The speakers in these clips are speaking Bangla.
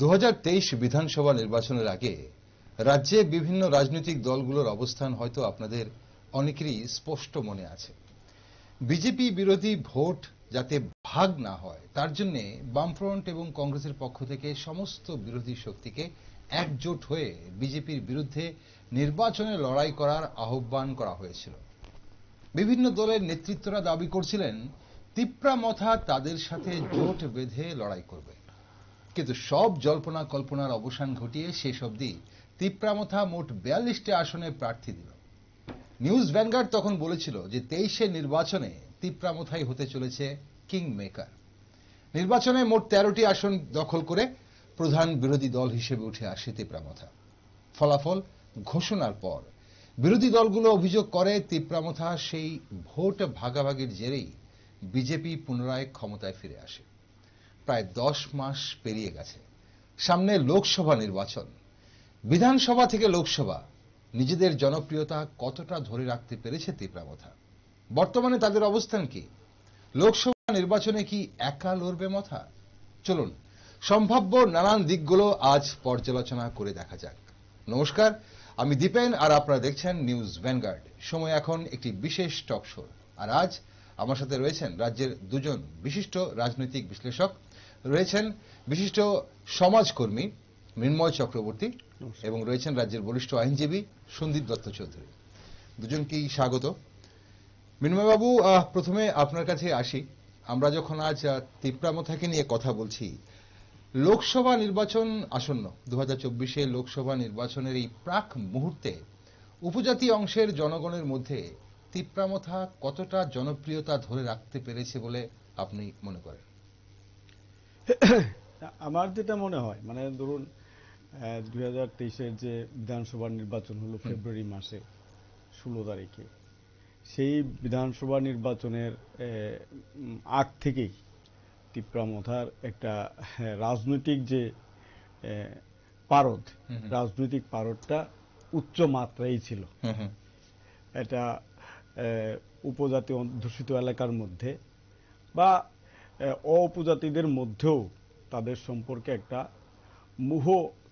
2023 বিধানসভা নির্বাচনের আগে রাজ্যে বিভিন্ন রাজনৈতিক দলগুলোর অবস্থান হয়তো আপনাদের অনেকেরই স্পষ্ট মনে আছে। বিজেপি বিরোধী ভোট যাতে ভাগ না হয় তার জন্য বামফ্রন্ট এবং কংগ্রেসের পক্ষ থেকে সমস্ত বিরোধী শক্তিকে একজোট হয়ে বিজেপির বিরুদ্ধে নির্বাচনে লড়াই করার আহ্বান করা হয়েছিল। বিভিন্ন দলের নেতৃত্বরা দাবি করছিলেন তিপ্রামথা তাদের সাথে জোট বেঁধে লড়াই করবে, কিন্তু সব জল্পনা কল্পনার অবসান ঘটিয়ে শেষ অবধি তিপ্রামথা মোট 42টি আসনে প্রার্থী দিল। নিউজ ভ্যানগার্ড তখন বলেছিল যে 23-এ নির্বাচনে তিপ্রামথাই হতে চলেছে কিং মেকার। নির্বাচনে মোট 13টি আসন দখল করে প্রধান বিরোধী দল হিসেবে উঠে আসে তিপ্রামথা। ফলাফল ঘোষণার পর বিরোধী দলগুলো অভিযোগ করে তিপ্রামথা সেই ভোট ভাগাভাগির জেরেই বিজেপি পুনরায় ক্ষমতায় ফিরে আসে। প্রায় 10 মাস পেরিয়ে গেছে, সামনে লোকসভা নির্বাচন। বিধানসভা থেকে লোকসভা নিজেদের জনপ্রিয়তা কতটা ধরে রাখতে পেরেছে তিপ্রামথা? বর্তমানে তাদের অবস্থান কি? লোকসভা নির্বাচনে কি একা লড়বে মথা? চলুন সম্ভাব্য নানান দিকগুলো আজ পর্যালোচনা করে দেখা যাক। নমস্কার, আমি দীপেন আর আপনারা দেখছেন নিউজ ভ্যানগার্ড। সময় এখন একটি বিশেষ টক শো, আর আজ আমার সাথে রয়েছেন রাজ্যের দুজন বিশিষ্ট রাজনৈতিক বিশ্লেষক, রয়েছেন বিশিষ্ট সমাজকর্মী মৃন্ময় চক্রবর্তী এবং রয়েছেন রাজ্যের বরিষ্ঠ আইনজীবী সন্দীপ দত্ত চৌধুরী। দুজনকেই স্বাগত। মৃন্ময়বাবু, প্রথমে আপনার কাছে আসি। আমরা যখন আজ তিপ্রামথাকে নিয়ে কথা বলছি, লোকসভা নির্বাচন আসন্ন, 2024-এ লোকসভা নির্বাচনের এই প্রাক মুহূর্তে উপজাতি অংশের জনগণের মধ্যে তিপ্রামথা কতটা জনপ্রিয়তা ধরে রাখতে পেরেছে বলে আপনি মনে করেন? আমার যেটা মনে হয়, মানে ধরুন 2023-এর যে বিধানসভা নির্বাচন হলো ফেব্রুয়ারি মাসে 16 তারিখে, সেই বিধানসভা নির্বাচনের আগ থেকেই তিপ্রামথার একটা রাজনৈতিক যে পারদ, রাজনৈতিক পারদটা উচ্চ মাত্রায় ছিল। এটা উপজাতি অধ্যুষিত এলাকার মধ্যে বা অউপজাতিদের মধ্যেও তাদের সম্পর্কে একটা মোহ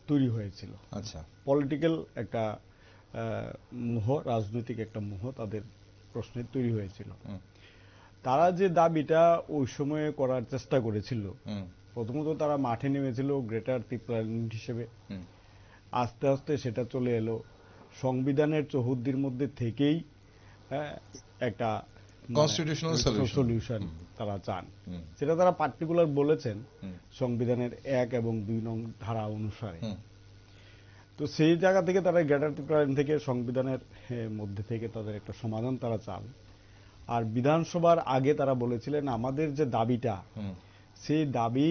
তৈরি হয়েছিল। আচ্ছা, পলিটিক্যাল একটা মোহ, রাজনৈতিক একটা মোহ তাদের প্রশ্নে তৈরি হয়েছিল। তারা যে দাবিটা ওই সময়ে করার চেষ্টা করেছিল, প্রথমত তারা মাঠে নেমেছিল গ্রেটার তিপ্রাল্যান্ড হিসেবে। আস্তে আস্তে সেটা চলে এলো সংবিধানের চৌহদ্দির মধ্যে থেকেই একটা কনস্টিটিউশনাল সলিউশন তারা চান। সেটা তারা পার্টিকুলার বলেছেন সংবিধানের 1 এবং 2 নং ধারা অনুসারে। তো সেই জায়গা থেকে তারা গ্রেটার তিপ্রাল্যান্ড থেকে সংবিধানের মধ্যে থেকে তাদের একটা সমাধান তারা চান। আর বিধানসভার আগে তারা বলেছিলেন আমাদের যে দাবিটা, সেই দাবি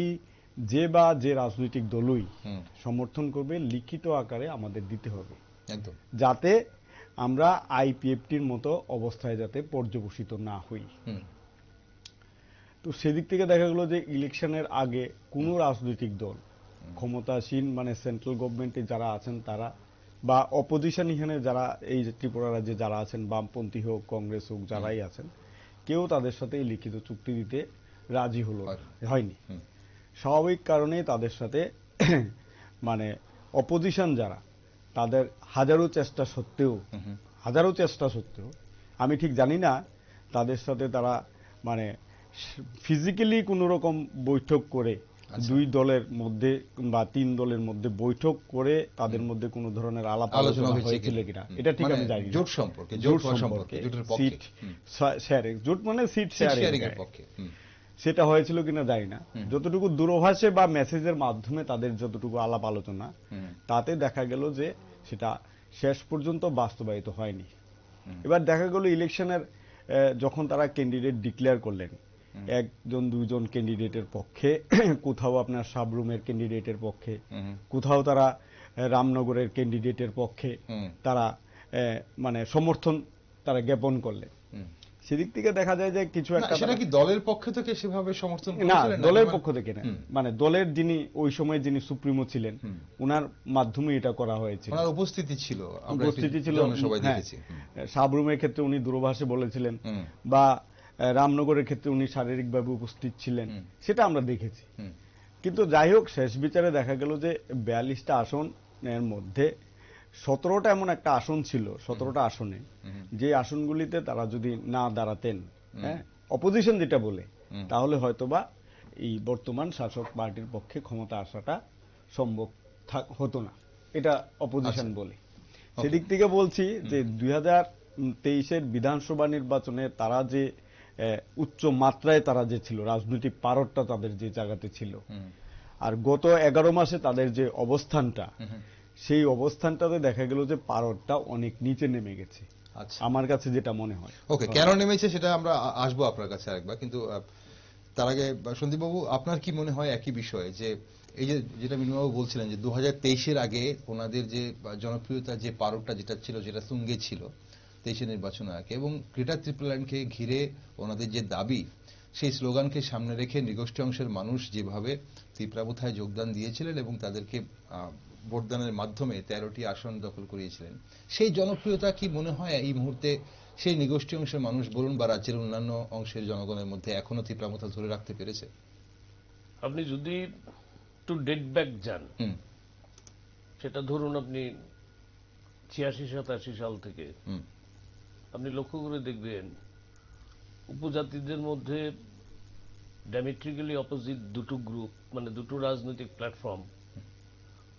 যে রাজনৈতিক দলই সমর্থন করবে লিখিত আকারে আমাদের দিতে হবে, যাতে আমরা আইপিএফটির মতো অবস্থায় যাতে পর্যবসিত না হই। তো সেদিক থেকে দেখা গেল যে ইলেকশনের আগে কোনো রাজনৈতিক দল ক্ষমতাসীন, মানে সেন্ট্রাল গভর্নমেন্টে যারা আছেন তারা, বা অপোজিশন এখানে যারা এই ত্রিপুরা রাজ্যে যারা আছেন, বামপন্থী হোক কংগ্রেস হোক যারাই আছেন, কেউ তাদের সাথে লিখিত চুক্তি দিতে রাজি হয়নি। স্বাভাবিক কারণে তাদের সাথে মানে অপোজিশন যারা, তাদের হাজারো চেষ্টা সত্ত্বেও আমি ঠিক জানি না তাদের সাথে তারা মানে ফিজিক্যালি কোন রকম বৈঠক করে, 2 দলের মধ্যে বা 3 দলের মধ্যে বৈঠক করে তাদের মধ্যে কোন ধরনের আলাপ আলোচনা হয়েছিল কিনা এটা ঠিক আমি জানি না। জোট সম্পর্কে সিট শেয়ারিং, জোট মানে সিট শেয়ারিং এর পক্ষে সেটা হয়েছিল কিনা জানি না। যতটুকু দূরভাষে বা মেসেজের মাধ্যমে তাদের যতটুকু আলাপ আলোচনা, তাতে দেখা গেল যে সেটা শেষ পর্যন্ত বাস্তবায়িত হয়নি। এবার দেখা গেল ইলেকশনের যখন তারা ক্যান্ডিডেট ডিক্লেয়ার করলেন, 1-2 ক্যান্ডিডেটের পক্ষে, কোথাও আপনার সাবরুমের ক্যান্ডিডেটের পক্ষে, কোথাও তারা রামনগরের ক্যান্ডিডেটের পক্ষে তারা মানে সমর্থন তারা জ্ঞাপন করলেন। সেদিক থেকে দেখা যায় যে কিছু একটা, সেটা কি দলের পক্ষ থেকে সেভাবে সমর্থন না, দলের পক্ষ থেকে না, মানে দলের যিনি ওই সময় যিনি সুপ্রিমো ছিলেন ওনার মাধ্যমে এটা করা হয়েছে। ওনার উপস্থিতি ছিল সাবরুমের ক্ষেত্রে উনি দূরভাষে বলেছিলেন, বা রামনগরের ক্ষেত্রে উনি শারীরিকভাবে উপস্থিত ছিলেন, সেটা আমরা দেখেছি। কিন্তু যাই হোক, শেষ বিচারে দেখা গেল যে 42টা আসনের মধ্যে 17টা এমন একটা আসন ছিল, 17টা আসনে যে আসনগুলিতে তারা যদি না দাঁড়াতেন, হ্যাঁ, অপোজিশন যেটা বলে, তাহলে হয়তোবা এই বর্তমান শাসক পার্টির পক্ষে ক্ষমতা আসাটা সম্ভব হতো না, এটা অপোজিশন বলে। সেদিক থেকে বলছি যে 2023-এর বিধানসভা নির্বাচনে তারা যে উচ্চ মাত্রায় তারা যে ছিল, রাজনৈতিক পারদটা তাদের যে জায়গাতে ছিল, আর গত 11 মাসে তাদের যে অবস্থানটা, সেই অবস্থানটাতে দেখা গেল যে পারদটা অনেক নিচে নেমে গেছে, আমার কাছে যেটা মনে হয়। ওকে, কেন নেমেছে সেটা আমরা আসবো আপনার কাছে আরেকবার, কিন্তু তার আগে সন্দীপ বাবু, আপনার কি মনে হয় একই বিষয়ে, যে এই যে যেটা মিনুবাবু বলছিলেন যে 2023-এর আগে ওনাদের যে জনপ্রিয়তা যে পারদটা যেটা ছিল, যেটা তুঙ্গে ছিল 23-এর নির্বাচনের আগে, এবং গ্রেটার ত্রিপুরাল্যান্ডকে ঘিরে ওনাদের যে দাবি, সেই স্লোগানকে সামনে রেখে নিগোষ্ঠী অংশের মানুষ যেভাবে ত্রিপুরাবথায় যোগদান দিয়েছিলেন এবং তাদেরকে ভোটদানের মাধ্যমে 13টি আসন দখল করিয়েছিলেন, সেই জনপ্রিয়তা কি মনে হয় এই মুহূর্তে সেই নিগোষ্ঠী অংশের মানুষ বলুন বা রাজ্যের অন্যান্য অংশের জনগণের মধ্যে এখনো ত্রিপুরাবথা ধরে রাখতে পেরেছে? আপনি যদি একটু ডেট ব্যাক যান, সেটা ধরুন আপনি 86-87 সাল থেকে আপনি লক্ষ্য করে দেখবেন উপজাতিদের মধ্যে ডায়ামেট্রিক্যালি অপোজিট দুটো গ্রুপ, মানে দুটো রাজনৈতিক প্ল্যাটফর্ম।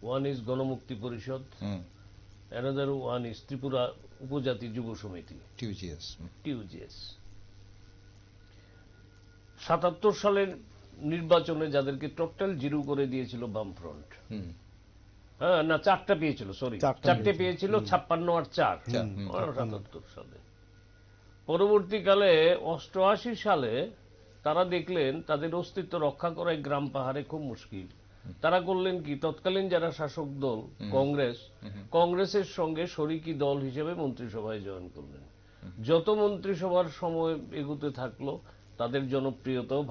ওয়ান ইজ গণমুক্তি পরিষদ, অ্যানাদার ওয়ান ইজ ত্রিপুরা উপজাতি যুব সমিতি, টিউজিএস। 77 সালের নির্বাচনে যাদেরকে টোটাল জিরো করে দিয়েছিল বামফ্রন্ট, হ্যাঁ না 4টা পেয়েছিল, সরি 4টে পেয়েছিল, 56 আর 4, 77 সালে। পরবর্তীকালে 88 সালে তারা দেখলেন তাদের অস্তিত্ব রক্ষা করা গ্রাম পাহাড়ে খুব মুশকিল। তারা করলেন কি, তৎকালীন যারা শাসক দল কংগ্রেসের সঙ্গে শরিকি দল হিসেবে মন্ত্রিসভায় জয়েন করলেন। যত মন্ত্রিসভার সময় এগোতে থাকলো তাদের জনপ্রিয়তাও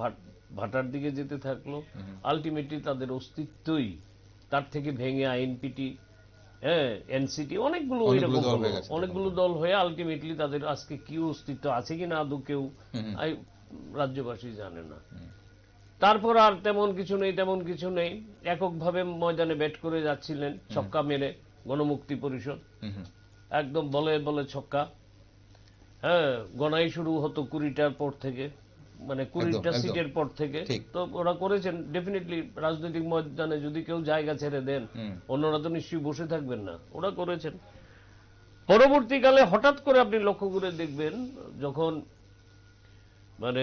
ভাটার দিকে যেতে থাকলো। আলটিমেটলি তাদের অস্তিত্বই তার থেকে ভেঙে আইএনপিটি, হ্যাঁ, এনসিটি, অনেকগুলো দল হয়ে আলটিমেটলি তাদের আজকে কি অস্তিত্ব আছে কিনা আদৌ কেউ রাজ্যবাসী জানে না। তারপর আর তেমন কিছু নেই, এককভাবে ময়দানে ব্যাট করে যাচ্ছিলেন, ছক্কা মেরে গণমুক্তি পরিষদ, একদম বলে বলে ছক্কা। হ্যাঁ, গণাই শুরু হতো 20টার পর থেকে, মানে 20টা সিটের পর থেকে। তো ওরা করেছেন ডেফিনেটলি, রাজনৈতিক ময়দানে যদি কেউ জায়গা ছেড়ে দেন অন্যরা তো নিশ্চয়ই বসে থাকবেন না, ওরা করেছেন। পরবর্তীকালে হঠাৎ করে আপনি লক্ষ্য করে দেখবেন, যখন মানে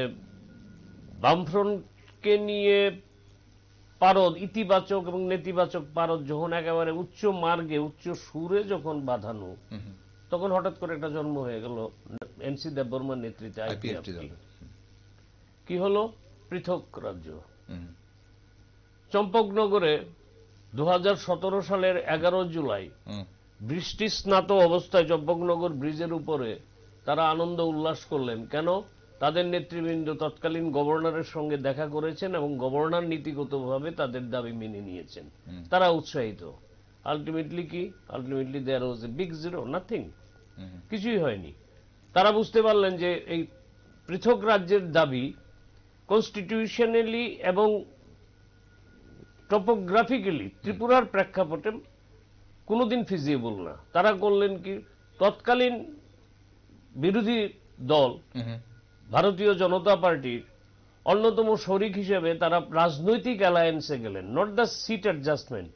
বামফ্রন্টকে নিয়ে পারদ, ইতিবাচক এবং নেতিবাচক পারদ যখন একেবারে উচ্চ মার্গে উচ্চ সুরে যখন বাঁধানো, তখন হঠাৎ করে একটা জন্ম হয়ে গেল এনসি দেববর্মার নেতৃত্বে আইপিএফটি। কি হলো? পৃথক রাজ্য। চম্পকনগরে 2017 সালের 11 জুলাই বৃষ্টি স্নাত অবস্থায় চম্পকনগর ব্রিজের উপরে তারা আনন্দ উল্লাস করলেন। কেন? তাদের নেতৃবৃন্দ তৎকালীন গভর্নরের সঙ্গে দেখা করেছেন এবং গভর্নর নীতিগতভাবে তাদের দাবি মেনে নিয়েছেন, তারা উৎসাহিত। আলটিমেটলি কি? Ultimately there was a big zero, nothing, কিছুই হয়নি। তারা বুঝতে পারলেন যে এই পৃথক রাজ্যের দাবি কনস্টিটিউশনালি এবং টপোগ্রাফিক্যালি ত্রিপুরার প্রেক্ষাপটে কোনোদিন ফিজিবল না। তারা করলেন কি, তৎকালীন বিরোধী দল ভারতীয় জনতা পার্টির অন্যতম শরিক হিসেবে তারা রাজনৈতিক অ্যালায়েন্সে গেলেন, নট দ্য সিট অ্যাডজাস্টমেন্ট।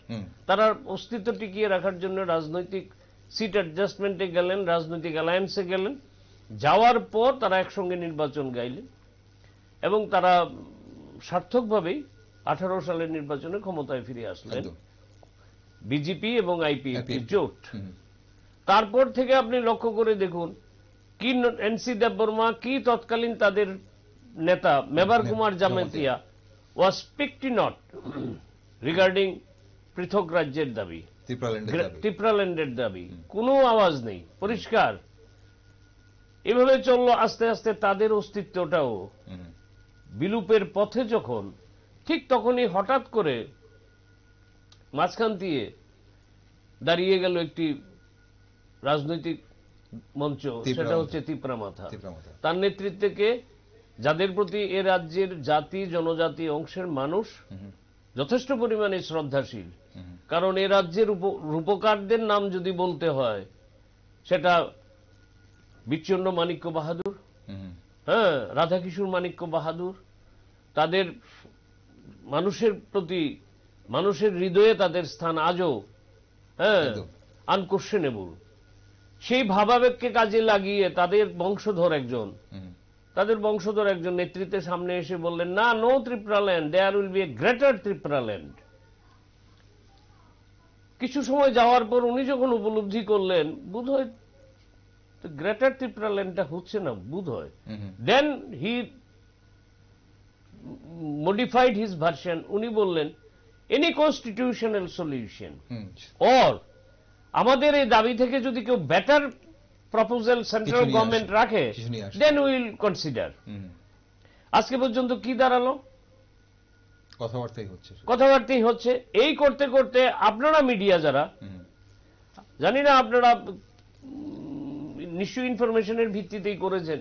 তারা অস্তিত্ব টিকিয়ে রাখার জন্য রাজনৈতিক সিট অ্যাডজাস্টমেন্টে গেলেন, রাজনৈতিক অ্যালায়েন্সে গেলেন। যাওয়ার পর তারা একসঙ্গে নির্বাচন গাইলেন এবং তারা সার্থকভাবেই 18 সালের নির্বাচনে ক্ষমতায় ফিরে আসলেন, বিজেপি এবং আইপিএফটি জোট। তারপর থেকে আপনি লক্ষ্য করে দেখুন কি এনসি দেববর্মা, কি তৎকালীন তাদের নেতা মেবার কুমার জামাতিয়া ওয়াজ স্পিকড নট রিগার্ডিং পৃথক রাজ্যের দাবি, ত্রিপুরাল্যান্ডের দাবি, কোনো আওয়াজ নেই, পরিষ্কার। এভাবে চললো আস্তে আস্তে তাদের অস্তিত্বটাও বিলুপের পথে। যখন ঠিক তখনই হঠাৎ করে মাঝখান দিয়ে দাঁড়িয়ে গেল একটি রাজনৈতিক মঞ্চ, সেটা হচ্ছে ত্রিপুরামাথা। তার নেতৃত্বে কে? যাদের প্রতি এ রাজ্যের জাতি জনজাতি অংশের মানুষ যথেষ্ট পরিমাণে শ্রদ্ধাশীল। কারণ এ রাজ্যের রূপকারদের নাম যদি বলতে হয়, সেটা বিচ্ছন্ন মাণিক্য বাহাদুর, হ্যাঁ, রাধাকিশোর মাণিক্য বাহাদুর, তাদের মানুষের প্রতি, মানুষের হৃদয়ে তাদের স্থান আজও হ্যাঁ আনকোশ্চেনেবল। সেই ভাবাবেগকে কাজে লাগিয়ে তাদের বংশধর একজন নেতৃত্বের সামনে এসে বললেন, না, no Tripuraland, there will be a greater Tripuraland. কিছু সময় যাওয়ার পর উনি যখন উপলব্ধি করলেন, বোধহয় গ্রেটার ত্রিপুরাল্যান্ডটা হচ্ছে না, বোধহয়, দেন হি modified his version. উনি বললেন, any constitutional solution or আমাদের এই দাবি থেকে যদি কেউ বেটার প্রপোজাল সেন্ট্রাল গভর্নমেন্ট রাখে, দেন উইল কনসিডার। আজকে পর্যন্ত কি দাঁড়ালো? কথাবার্তাই হচ্ছে। এই করতে করতে আপনারা মিডিয়া যারা, জানি না আপনারা নিশ্চয়ই ইনফরমেশনের ভিত্তিতেই করেছেন,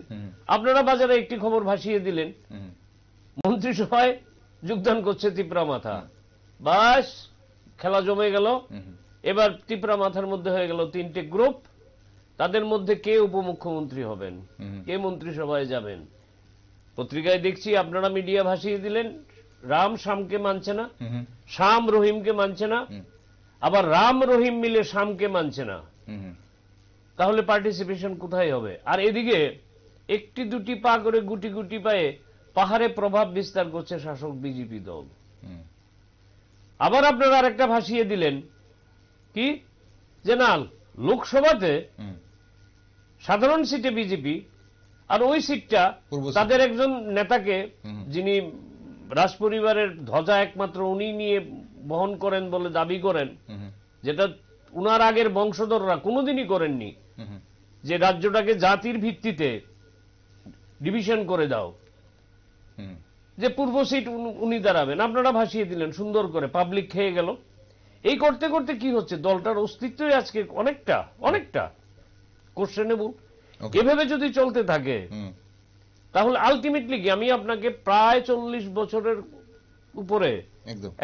আপনারা বাজারে একটি খবর ভাসিয়ে দিলেন, মন্ত্রিসভায় যোগদান করছে তিপ্রা মাথা। বাস, খেলা জমে গেল। এবার তিপ্রা মাথার মধ্যে হয়ে গেল 3টে গ্রুপ। তাদের মধ্যে কে উপমুখ্যমন্ত্রী হবেন, কে মন্ত্রিসভায় যাবেন। পত্রিকায় দেখছি আপনারা মিডিয়া ভাসিয়ে দিলেন, রাম শামকে মানছে না, শাম রহিমকে মানছে না, আবার রাম রহিম মিলে শামকে মানছে না। তাহলে পার্টিসিপেশন কোথায় হবে? আর এদিকে একটি দুটি পা করে গুটি গুটি পায়ে পাহাড়ে প্রভাব বিস্তার করছে শাসক বিজেপি দল। আবার আপনারা আরেকটা ভাসিয়ে দিলেন কি, যে না, লোকসভাতে সাধারণ সিটে বিজেপি, আর ওই সিটটা তাদের একজন নেতাকে, যিনি রাজপরিবারের ধ্বজা একমাত্র উনি নিয়ে বহন করেন বলে দাবি করেন, যেটা উনার আগের বংশধররা কোনোদিনই করেননি, যে রাজ্যটাকে জাতির ভিত্তিতে ডিভিশন করে দাও, যে পূর্ব সিট উনি দাঁড়াবেন। আপনারা ভাসিয়ে দিলেন সুন্দর করে, পাবলিক খেয়ে গেল। এই করতে করতে কি হচ্ছে, দলটার অস্তিত্বই আজকে অনেকটা কোশ্চেনেবল। এভাবে যদি চলতে থাকে তাহলে আলটিমেটলি কি, আমি আপনাকে প্রায় 40 বছরের উপরে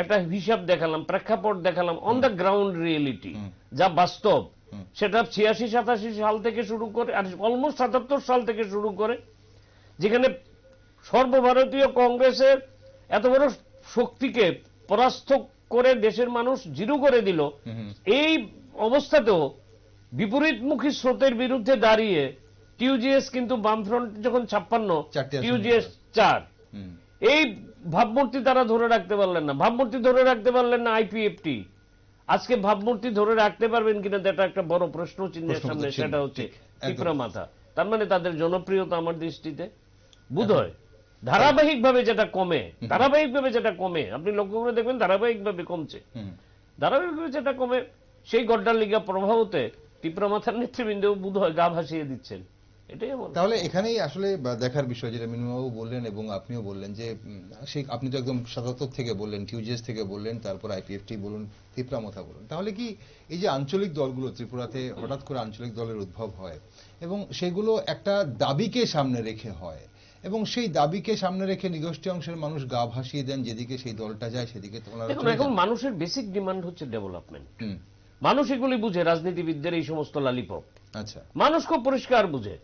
একটা হিসাব দেখালাম, প্রেক্ষাপট দেখালাম, অন দ্য গ্রাউন্ড রিয়েলিটি, যা বাস্তব, সেটা 86-87 সাল থেকে শুরু করে, আর অলমোস্ট 77 সাল থেকে শুরু করে, যেখানে সর্বভারতীয় কংগ্রেসের এত বড় শক্তিকে পরাস্ত করে দেশের মানুষ জিরো করে দিল। এই অবস্থাতেও বিপরীতমুখী স্রোতের বিরুদ্ধে দাঁড়িয়ে টিউজিএস কিন্তু বামফ্রন্ট যখন 56, টিউজিএস 4, এই ভাবমূর্তি তারা ধরে রাখতে পারলেন না। ভাবমূর্তি ধরে রাখতে পারলেন না আইপিএফটি। আজকে ভাবমূর্তি ধরে রাখতে পারবেন কিনা এটা একটা বড় প্রশ্ন চিহ্নের সামনে, সেটা হচ্ছে তিপ্রা মাথা। তার মানে তাদের জনপ্রিয়তা আমার দৃষ্টিতে বোধহয় ধারাবাহিকভাবে যেটা কমে, আপনি লক্ষ্য করে দেখবেন ধারাবাহিকভাবে কমছে। ধারাবাহিকভাবে যেটা কমে, সেই গড্ডার লিগা প্রভাবতে তিপ্রা মাথার নেতৃবৃন্দ বোধহয় গা ভাসিয়ে দিচ্ছেন। এটাই আমার। তাহলে এখানেই আসলে দেখার বিষয়, যেটা মিনুবাবু বললেন এবং আপনিও বললেন, যে সেই আপনি তো একদম 77 থেকে বললেন, টিউজিএস থেকে বললেন, তারপর আইপিএফটি বলুন, তিপ্রা মাথা বলুন। তাহলে কি এই যে আঞ্চলিক দলগুলো ত্রিপুরাতে হঠাৎ করে আঞ্চলিক দলের উদ্ভব হয় এবং সেগুলো একটা দাবিকে সামনে রেখে হয়, এবং সেই দাবিকে সামনে রেখে নিগোষ্ঠী অংশের মানুষ গা ভাসিয়ে দেন, যেদিকে সেই দলটা যায় সেদিকে তোমরা। এখন মানুষের বেসিক ডিমান্ড হচ্ছে ডেভেলপমেন্ট। মানুষ এগুলি বুঝে, রাজনীতিবিদদের এই সমস্ত লালিপপ। আচ্ছা, মানুষ খুব পরিষ্কার বুঝে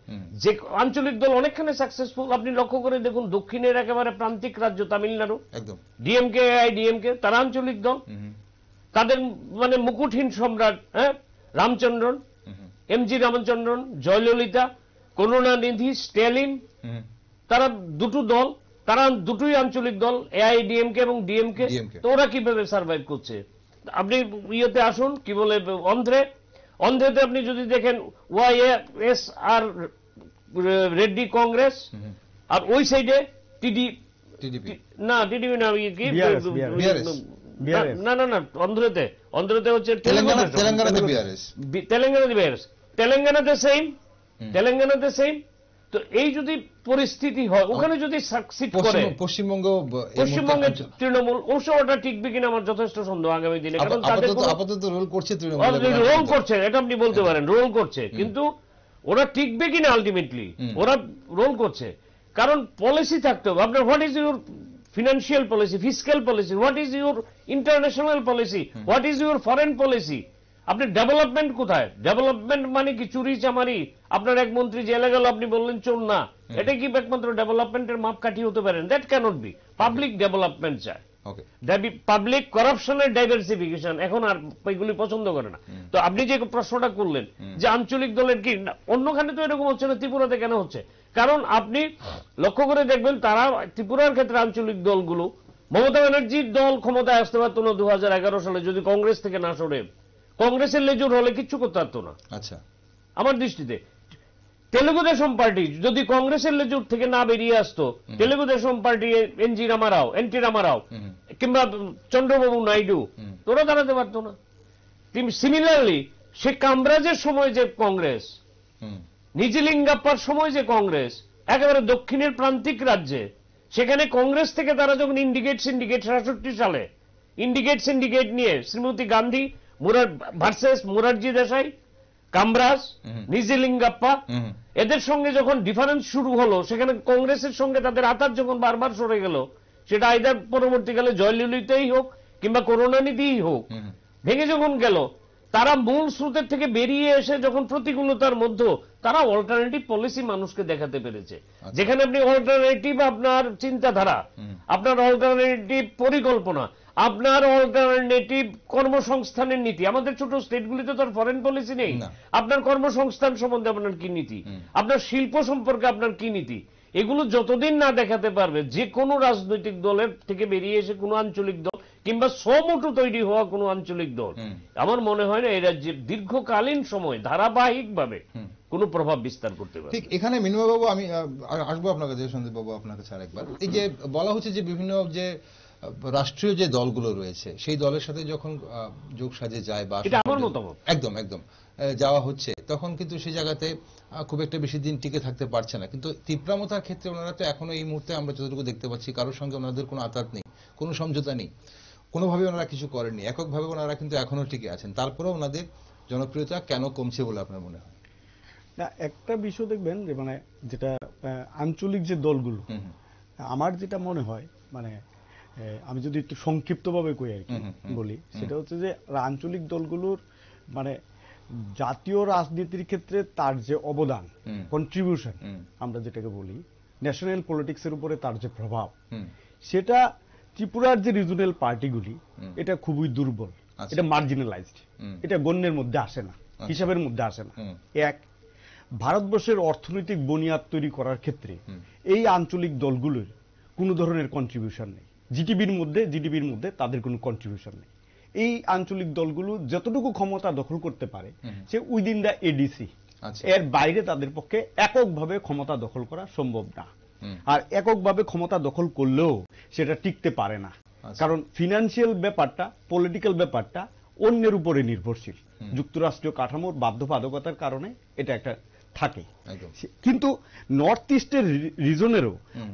যে আঞ্চলিক দল অনেকখানি সাকসেসফুল। আপনি লক্ষ্য করে দেখুন, দক্ষিণের একেবারে প্রান্তিক রাজ্য তামিলনাড়ু, একদম ডিএমকে, এআইডিএমকে, তারা আঞ্চলিক দল। তাদের মানে মুকুটহীন সম্রাট, রামচন্দ্রন, এমজি রামচন্দ্রন, জয়ললিতা, করুণানিধি, স্ট্যালিন, তারা দুটো দল, তারা দুটোই আঞ্চলিক দল, এআইডিএমকে এবং ডিএমকে। তো ওরা কিভাবে সার্ভাইভ করছে? আপনি ইয়েতে আসুন, কি বলে, অন্ধ্রেতে আপনি যদি দেখেন ওয়াইএসআর রেড্ডি কংগ্রেস, আর ওই সাইডে টিডিপি না, কি না, অন্ধ্রতে হচ্ছে তেলেঙ্গানাতে সেম। তো এই যদি পরিস্থিতি হয়, ওখানে যদি সাকসিড করে পশ্চিমবঙ্গের তৃণমূল, অবশ্য ওটা টিকবে কিনা আমার যথেষ্ট সন্দেহ আগামী দিনে। কারণ তাদের রোল করছে, এটা আপনি বলতে পারেন, রোল করছে, কিন্তু ওরা টিকবে কিনা আলটিমেটলি, ওরা রোল করছে। কারণ পলিসি থাকতে হবে আপনার, what is your financial policy, fiscal policy, what is your international policy, what is your foreign policy? আপনি ডেভেলপমেন্ট কোথায়? ডেভেলপমেন্ট মানে কি চুরি চামারি? আপনার এক মন্ত্রী জেলে গেল, আপনি বললেন চোর না, এটা কি একমাত্র ডেভেলপমেন্টের মাপকাঠি হতে পারেন? That cannot be. Public development চায়, পাবলিক করাপশনের ডাইভার্সিফিকেশন এখন আর এগুলি পছন্দ করে না। তো আপনি যে প্রশ্নটা করলেন যে আঞ্চলিক দলের কি, অন্যখানে তো এরকম হচ্ছে না, ত্রিপুরাতে কেন হচ্ছে? কারণ আপনি লক্ষ্য করে দেখবেন তারা ত্রিপুরার ক্ষেত্রে আঞ্চলিক দলগুলো, মমতা ব্যানার্জির দল ক্ষমতায় আসতে পারতো না 2011 সালে যদি কংগ্রেস থেকে না সরে। কংগ্রেসের লেজুর হলে কিচ্ছু করতে পারতো না। আচ্ছা, আমার দৃষ্টিতে তেলুগু দেশম পার্টি যদি কংগ্রেসের লেজুর থেকে না বেরিয়ে আসতো, তেলুগু দেশম পার্টি এনটি রামারাও কিংবা চন্দ্রবাবু নাইডু, তোরা দাঁড়াতে পারতো না। সিমিলারলি সে কামরাজের সময় যে কংগ্রেস, নিজলিঙ্গাপ্পার সময় যে কংগ্রেস, একেবারে দক্ষিণের প্রান্তিক রাজ্যে, সেখানে কংগ্রেস থেকে তারা যখন ইন্ডিকেট 66 সালে ইন্ডিকেট নিয়ে শ্রীমতী গান্ধী ভার্সেস মোরারজি দেশাই, কামরাজ, নিজলিঙ্গাপ্পা, এদের সঙ্গে যখন ডিফারেন্স শুরু হলো, সেখানে কংগ্রেসের সঙ্গে তাদের আতাত যখন বারবার সরে গেল, সেটা আইদার পরবর্তীকালে জয়ললিতাই হোক কিংবা করুণানিধিই হোক, ভেঙে যখন গেল, তারা মূল স্রোতের থেকে বেরিয়ে এসে যখন প্রতিকূলতার মধ্যে তারা অল্টারনেটিভ পলিসি মানুষকে দেখাতে পেরেছে, যেখানে আপনি অল্টারনেটিভ আপনার চিন্তাধারা, আপনার অল্টারনেটিভ পরিকল্পনা, আপনার অল্টারনেটিভ কর্মসংস্থানের নীতি। আমাদের ছোট স্টেটগুলিতে তো ফরেন পলিসি নেই। আপনার কর্মসংস্থান সম্বন্ধে আপনার কি নীতি, আপনার শিল্প সম্পর্কে আপনার কি নীতি, এগুলো যতদিন না দেখাতে পারবে যে কোনো রাজনৈতিক দলের থেকে বেরিয়ে এসে কোনো আঞ্চলিক দল কিংবা সমুটো তৈরি হওয়া কোনো আঞ্চলিক দল, আমার মনে হয় না এই রাজ্যে দীর্ঘকালীন সময় ধারাবাহিকভাবে কোনো প্রভাব বিস্তার করতে পারে। ঠিক এখানে মিনময়বাবু আমি আসবো আপনার কাছে, সন্দীপবাবু আপনার কাছে আরেকবার। এই যে বলা হচ্ছে যে বিভিন্ন যে রাষ্ট্রীয় যে দলগুলো রয়েছে সেই দলের সাথে যখন যোগ সাজে যায় বা একদম যাওয়া হচ্ছে, তখন কিন্তু সেই জায়গাতে খুব একটা বেশি দিন টিকে থাকতে পারছে না। কিন্তু তীব্রামতার ক্ষেত্রে ওনারা তো এখনো এই মুহূর্তে আমরা যতটুকু দেখতে পাচ্ছি কারোর সঙ্গে ওনাদের কোনো আতাত নেই, কোনো সমঝোতা নেই, কোনোভাবে ওনারা কিছু করেননি, এককভাবে ওনারা কিন্তু এখনো টিকে আছেন। তারপরেও ওনাদের জনপ্রিয়তা কেন কমছে বলে আপনার মনে হয়? না, একটা বিষয় দেখবেন যে মানে যেটা আঞ্চলিক যে দলগুলো, আমার যেটা মনে হয়, মানে আমি যদি একটু সংক্ষিপ্তভাবে কই আর কি বলি, সেটা হচ্ছে যে আঞ্চলিক দলগুলোর মানে জাতীয় রাজনীতির ক্ষেত্রে তার যে অবদান, কন্ট্রিবিউশন আমরা যেটাকে বলি, ন্যাশনাল পলিটিক্সের উপরে তার যে প্রভাব, সেটা ত্রিপুরার যে রিজনাল পার্টিগুলি এটা খুবই দুর্বল, এটা মার্জিনালাইজড, এটা গণ্যের মধ্যে আসে না, হিসাবের মধ্যে আসে না। এক, ভারতবর্ষের অর্থনৈতিক বুনিয়াদ তৈরি করার ক্ষেত্রে এই আঞ্চলিক দলগুলোর কোনো ধরনের কন্ট্রিবিউশন নেই। জিডিপির মধ্যে তাদের কোনো কন্ট্রিবিউশন নেই। এই আঞ্চলিক দলগুলো যতটুকু ক্ষমতা দখল করতে পারে সে উইদিন দ্য এডিসি, এর বাইরে তাদের পক্ষে এককভাবে ক্ষমতা দখল করা সম্ভব না। আর এককভাবে ক্ষমতা দখল করলেও সেটা টিকতে পারে না, কারণ ফিনান্সিয়াল ব্যাপারটা, পলিটিক্যাল ব্যাপারটা অন্যের উপরে নির্ভরশীল। যুক্তরাষ্ট্রীয় কাঠামোর বাধ্যবাধকতার কারণে এটা একটা থাকে। কিন্তু নর্থ ইস্টের রিজনেরও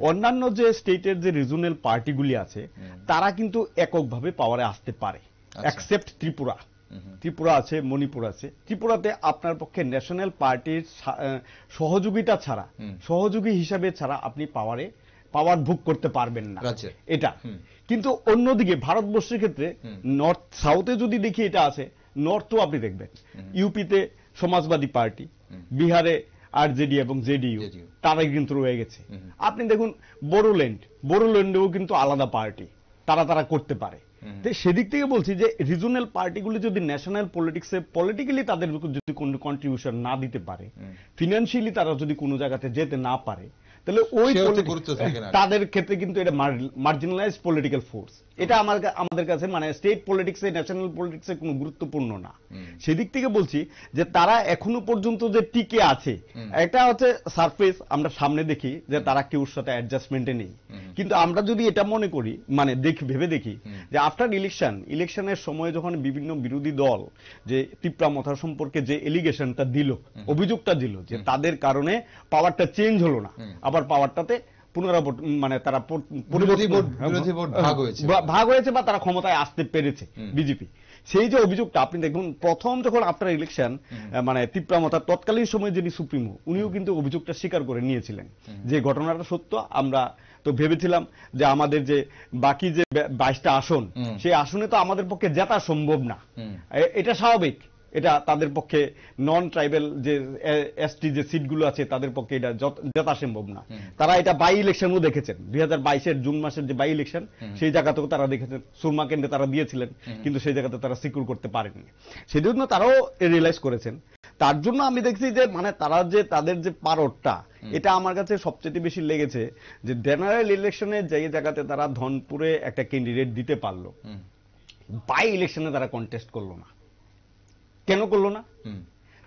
অন্যান্য যে স্টেটের যে রিজনাল পার্টিগুলি আছে তারা কিন্তু এককভাবে পাওয়ারে আসতে পারে, এক্সেপ্ট ত্রিপুরা আছে, মণিপুর আছে। ত্রিপুরাতে আপনার পক্ষে ন্যাশনাল পার্টির সহযোগিতা ছাড়া, সহযোগী হিসাবে ছাড়া আপনি পাওয়ার ভোগ করতে পারবেন না, এটা। কিন্তু অন্যদিকে ভারতবর্ষের ক্ষেত্রে নর্থ সাউথে যদি দেখি এটা আছে, নর্থও আপনি দেখবেন ইউপিতে সমাজবাদী পার্টি, বিহারে আরজেডি এবং জেডিইউ তারাই কিন্তু রয়ে গেছে। আপনি দেখুন বোরোল্যান্ডেও কিন্তু আলাদা পার্টি, তারা করতে পারে। সেদিক থেকে বলছি যে রিজনাল পার্টিগুলি যদি ন্যাশনাল পলিটিক্সে পলিটিক্যালি তাদের যদি কোনো কন্ট্রিবিউশন না দিতে পারে, ফিনান্সিয়ালি তারা যদি কোনো জায়গাতে যেতে না পারে, তাহলে ওই তাদের ক্ষেত্রে কিন্তু এটা মার্জিনালাইজ পলিটিক্যাল ফোর্স। এটা আমাদের কাছে মানে স্টেট পলিটিক্সে, ন্যাশনাল পলিটিক্সে কোনো গুরুত্বপূর্ণ না। সেদিক থেকে বলছি যে তারা এখনো পর্যন্ত যে টিকে আছে, এটা হচ্ছে সারফেস, আমরা সামনে দেখি যে তারা কেউর সাথে অ্যাডজাস্টমেন্টে নেই। কিন্তু আমরা যদি এটা মনে করি, মানে ভেবে দেখি যে আফটার ইলেকশনের সময় যখন বিভিন্ন বিরোধী দল যে তীব্রামথা সম্পর্কে যে এলিগেশনটা দিল, অভিযোগটা দিল যে তাদের কারণে পাওয়ারটা চেঞ্জ হলো না, আবার পাওয়ারটাতে মানে তারা ভাগ হয়েছে বা তারা ক্ষমতায় আসতে পেরেছে বিজেপি, সেই যে অভিযোগটা আপনি দেখুন প্রথম যখন আফটার ইলেকশন মানে তীব্রামথার তৎকালীন সময়ে যিনি সুপ্রিমো, উনিও কিন্তু অভিযোগটা স্বীকার করে নিয়েছিলেন যে ঘটনাটা সত্য, আমরা তো তো ভেবেছিলাম যে আমাদের যে বাকি যে 22টা আসন, সেই আসনে তো আমাদের পক্ষে জেতা সম্ভব না, এটা স্বাভাবিক, এটা তাদের পক্ষে নন ট্রাইবেল যে এসটি যে সিটগুলো আছে তাদের পক্ষে এটা জেতা সম্ভব না। তারা এটা বাই ইলেকশনও দেখেছেন, 2022-এর জুন মাসের যে বাই ইলেকশন, সেই জায়গাতেও তারা দেখেছেন, সুরমা কেন্দ্রে তারা দিয়েছিলেন, কিন্তু সেই জায়গাতে তারা সিকিউর করতে পারেনি। সেই জন্য তারাও রিয়েলাইজ করেছেন। তার জন্য আমি দেখছি যে মানে তারা যে তাদের যে পারটটা, এটা আমার কাছে সবচেয়ে বেশি লেগেছে যে জেনারেল ইলেকশনে যে জায়গাতে তারা ধনপুরে একটা ক্যান্ডিডেট দিতে পারলো, বাই ইলেকশনে তারা কন্টেস্ট করলো না। কেন করলো না?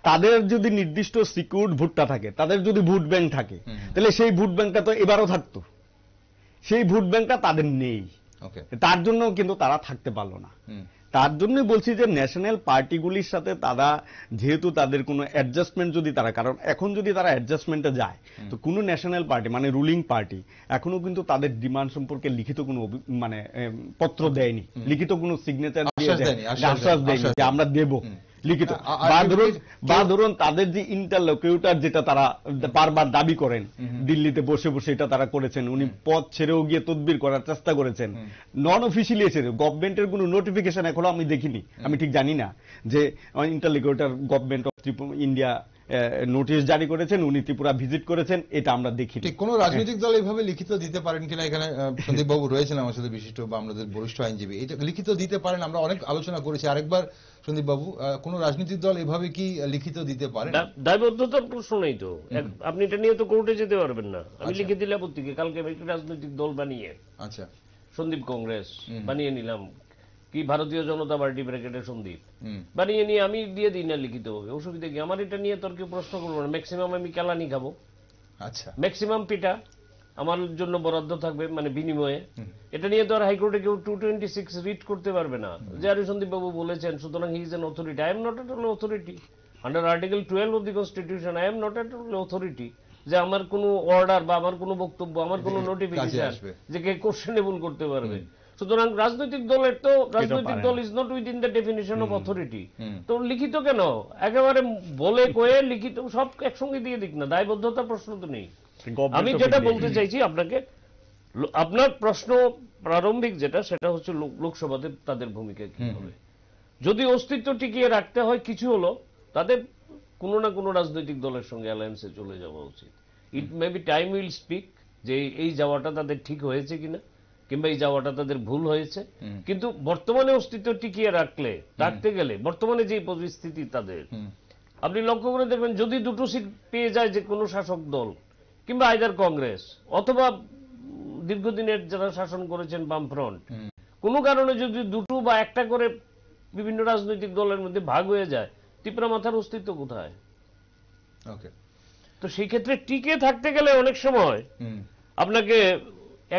তাদের যদি নির্দিষ্ট সিকিউরড ভোটটা থাকে, তাদের যদি ভোট ব্যাংক থাকে, তাহলে সেই ভোট ব্যাংকটা তো এবারও থাকতো। সেই ভোট ব্যাংকটা তাদের নেই, তার জন্য কিন্তু তারা থাকতে পারলো না। তার জন্য বলছি যে ন্যাশনাল পার্টিগুলির সাথে তারা যেহেতু তাদের কোনো অ্যাডজাস্টমেন্ট যদি তারা, কারণ এখন যদি তারা অ্যাডজাস্টমেন্টে যায়, তো কোনো ন্যাশনাল পার্টি মানে রুলিং পার্টি এখনো কিন্তু তাদের ডিমান্ড সম্পর্কে লিখিত কোনো মানে পত্র দেয়নি, লিখিত কোনো সিগনেচার দিয়ে আশ্বাস দেয়নি যে আমরা দেব লিখিত, বা ধরুন তাদের যে ইন্টারলোকিউটার যেটা তারা বারবার দাবি করেন, দিল্লিতে বসে বসে এটা তারা করেছেন, উনি পদ ছেড়েও গিয়ে তদবির করার চেষ্টা করেছেন, নন অফিসিয়ালি এসে গভর্নমেন্টের কোনো নোটিফিকেশন এখনো আমি দেখিনি, আমি ঠিক জানি না যে ইন্টারলোকিউটার গভর্নমেন্ট অফ ইন্ডিয়া নোটিশ জারি করেছেন, উনি ত্রিপুরা ভিজিট করেছেন, এটা আমরা দেখি। কোন রাজনৈতিক দল এইভাবে লিখিত দিতে পারেন কিনা, এখানে সন্দীপ বাবু রয়েছেন আমার সাথে, বিশিষ্ট বা আমাদের বরিষ্ঠ আইনজীবী, এটা লিখিত দিতে পারেন? আমরা অনেক আলোচনা করেছি, আরেকবার সন্দীপ বাবু, কোন রাজনৈতিক দল এভাবে কি লিখিত দিতে পারে? দায়বদ্ধতার প্রশ্ন নেই তো, আপনি এটা নিয়ে তো কোর্টে যেতে পারবেন না। আমি লিখে দিলে আপত্তি কি? কালকে একটি রাজনৈতিক দল বানিয়ে, আচ্ছা সন্দীপ কংগ্রেস বানিয়ে নিলাম, কি ভারতীয় জনতা পার্টি ব্র্যাকেটে সন্দীপ বানিয়ে নিয়ে আমি দিয়ে দিই না লিখিত হবে, অসুবিধা কি? আমার এটা নিয়ে তোর কেউ প্রশ্ন করবো না। ম্যাক্সিমাম আমি কেলানি খাবো, আচ্ছা ম্যাক্সিমাম পিটা আমার জন্য বরাদ্দ থাকবে, মানে বিনিময়ে। এটা নিয়ে তো আর হাইকোর্টে কেউ 226 রিট করতে পারবে না যে আরে সন্দীপ বাবু বলেছেন, সুতরাং he is an authority. I am not at all authority under article 12 of the constitution. I am not at all authority যে আমার কোনো অর্ডার বা আমার কোনো বক্তব্য, আমার কোনো নোটিফিকেশন যে কে কোশ্চেনেবল করতে পারবে। সুতরাং রাজনৈতিক দলের তো, রাজনৈতিক দল is not within the definition of authority. তো লিখিত কেন? একেবারে বলে কয়ে লিখিত সব একসঙ্গে দিয়ে দিক না, দায়বদ্ধতার প্রশ্ন তো নেই। আমি যেটা বলতে চাইছি আপনাকে, আপনার প্রশ্ন প্রারম্ভিক যেটা, সেটা হচ্ছে লোকসভাতে তাদের ভূমিকা কি হবে। যদি অস্তিত্ব টিকিয়ে রাখতে হয় কিছু হলো, তাদের কোনো না কোনো রাজনৈতিক দলের সঙ্গে অ্যালায়েন্সে চলে যাওয়া উচিত। It may be time will speak যে এই যাওয়াটা তাদের ঠিক হয়েছে কিনা, কিংবা এই যাওয়াটা তাদের ভুল হয়েছে। কিন্তু বর্তমানে অস্তিত্ব টিকিয়ে রাখতে গেলে বর্তমানে যে পরিস্থিতি তাদের, আপনি লক্ষ্য করে দেখবেন, যদি দুটো সিট পেয়ে যায় যে কোনো শাসক দল, কিংবা আইদার কংগ্রেস অথবা দীর্ঘদিনের যারা শাসন করেছেন বামফ্রন্ট, কোনো কারণে যদি দুটো বা একটা করে বিভিন্ন রাজনৈতিক দলের মধ্যে ভাগ হয়ে যায়, ত্রিপুরা মাথার অস্তিত্ব কোথায়? তো সেই ক্ষেত্রে টিকে থাকতে গেলে অনেক সময় আপনাকে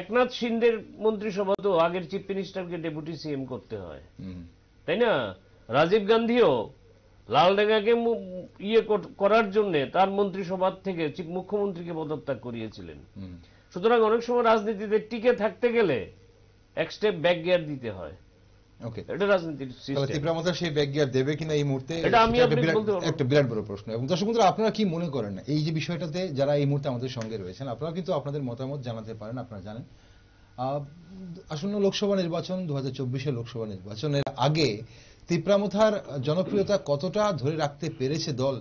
একনাথ শিন্দের মন্ত্রিসভা তো আগের চিফ মিনিস্টারকে ডেপুটি সিএম করতে হয়, তাই না? রাজীব গান্ধীও লালডেঙ্গাকে করার জন্য তার মন্ত্রিসভা থেকে চিফ মুখ্যমন্ত্রীকে পদত্যাগ করিয়েছিলেন। সুতরাং অনেক সময় রাজনীতিতে টিকে থাকতে গেলে এক স্টেপ ব্যাক গিয়ার দিতে হয়। এটা রাজনীতির সিস্টেম। ত্রিপুরা মাথা সেই ব্যাক গিয়ার দেবে কিনা এই মুহূর্তে, এটা আমি একটা বিরাট বড় প্রশ্ন। এবং দর্শক বন্ধুরা, আপনারা কি মনে করেন এই যে বিষয়টাতে, যারা এই মুহূর্তে আমাদের সঙ্গে রয়েছেন, আপনারা কিন্তু আপনাদের মতামত জানাতে পারেন। আপনারা জানেন আসন্ন লোকসভা নির্বাচন, 2024-এর লোকসভা নির্বাচনের আগে ত্রিপুরামথার জনপ্রিয়তা কতটা ধরে রাখতে পেরেছে দল,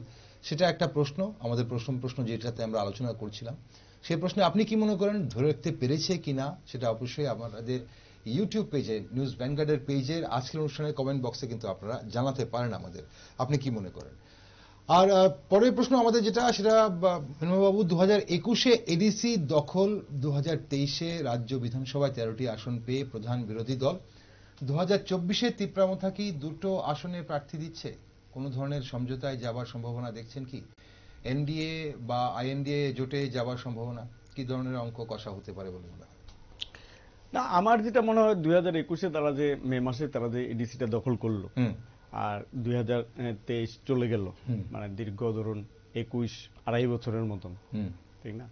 সেটা একটা প্রশ্ন। আমাদের প্রশ্ন যেটাতে আমরা আলোচনা করছিলাম, সেই প্রশ্নে আপনি কি মনে করেন ধরে রাখতে পেরেছে কিনা, সেটা অবশ্যই আমাদের ইউটিউব পেজে, নিউজ ভ্যানগার্ডের পেজের আজকের অনুষ্ঠানের কমেন্ট বক্সে কিন্তু আপনারা জানাতে পারেন আমাদের, আপনি কি মনে করেন। আর পরের প্রশ্ন আমাদের যেটা, সেটা বাবু, 2021-এ এডিসি দখল, 2023-এ রাজ্য বিধানসভায় 13টি আসন পেয়ে প্রধান বিরোধী দল, 2024-এ ত্রিপুরামথা কি দুটো আসনে প্রার্থী দিচ্ছে? কোন ধরনের সমঝোতায় যাবার সম্ভাবনা দেখছেন কি? এনডিএ বা আইএনডিএ জোটে যাবার সম্ভাবনা, কি ধরনের অঙ্ক কষা হতে পারে বলে মনে হয়? না, আমার যেটা মনে হয় 2021-এ তারা যে মে মাসে তারা যে এডিসিটা দখল করলো, আর 2023 চলে গেল, মানে দীর্ঘ ধরুন 2.5 বছরের মতন, ঠিক না?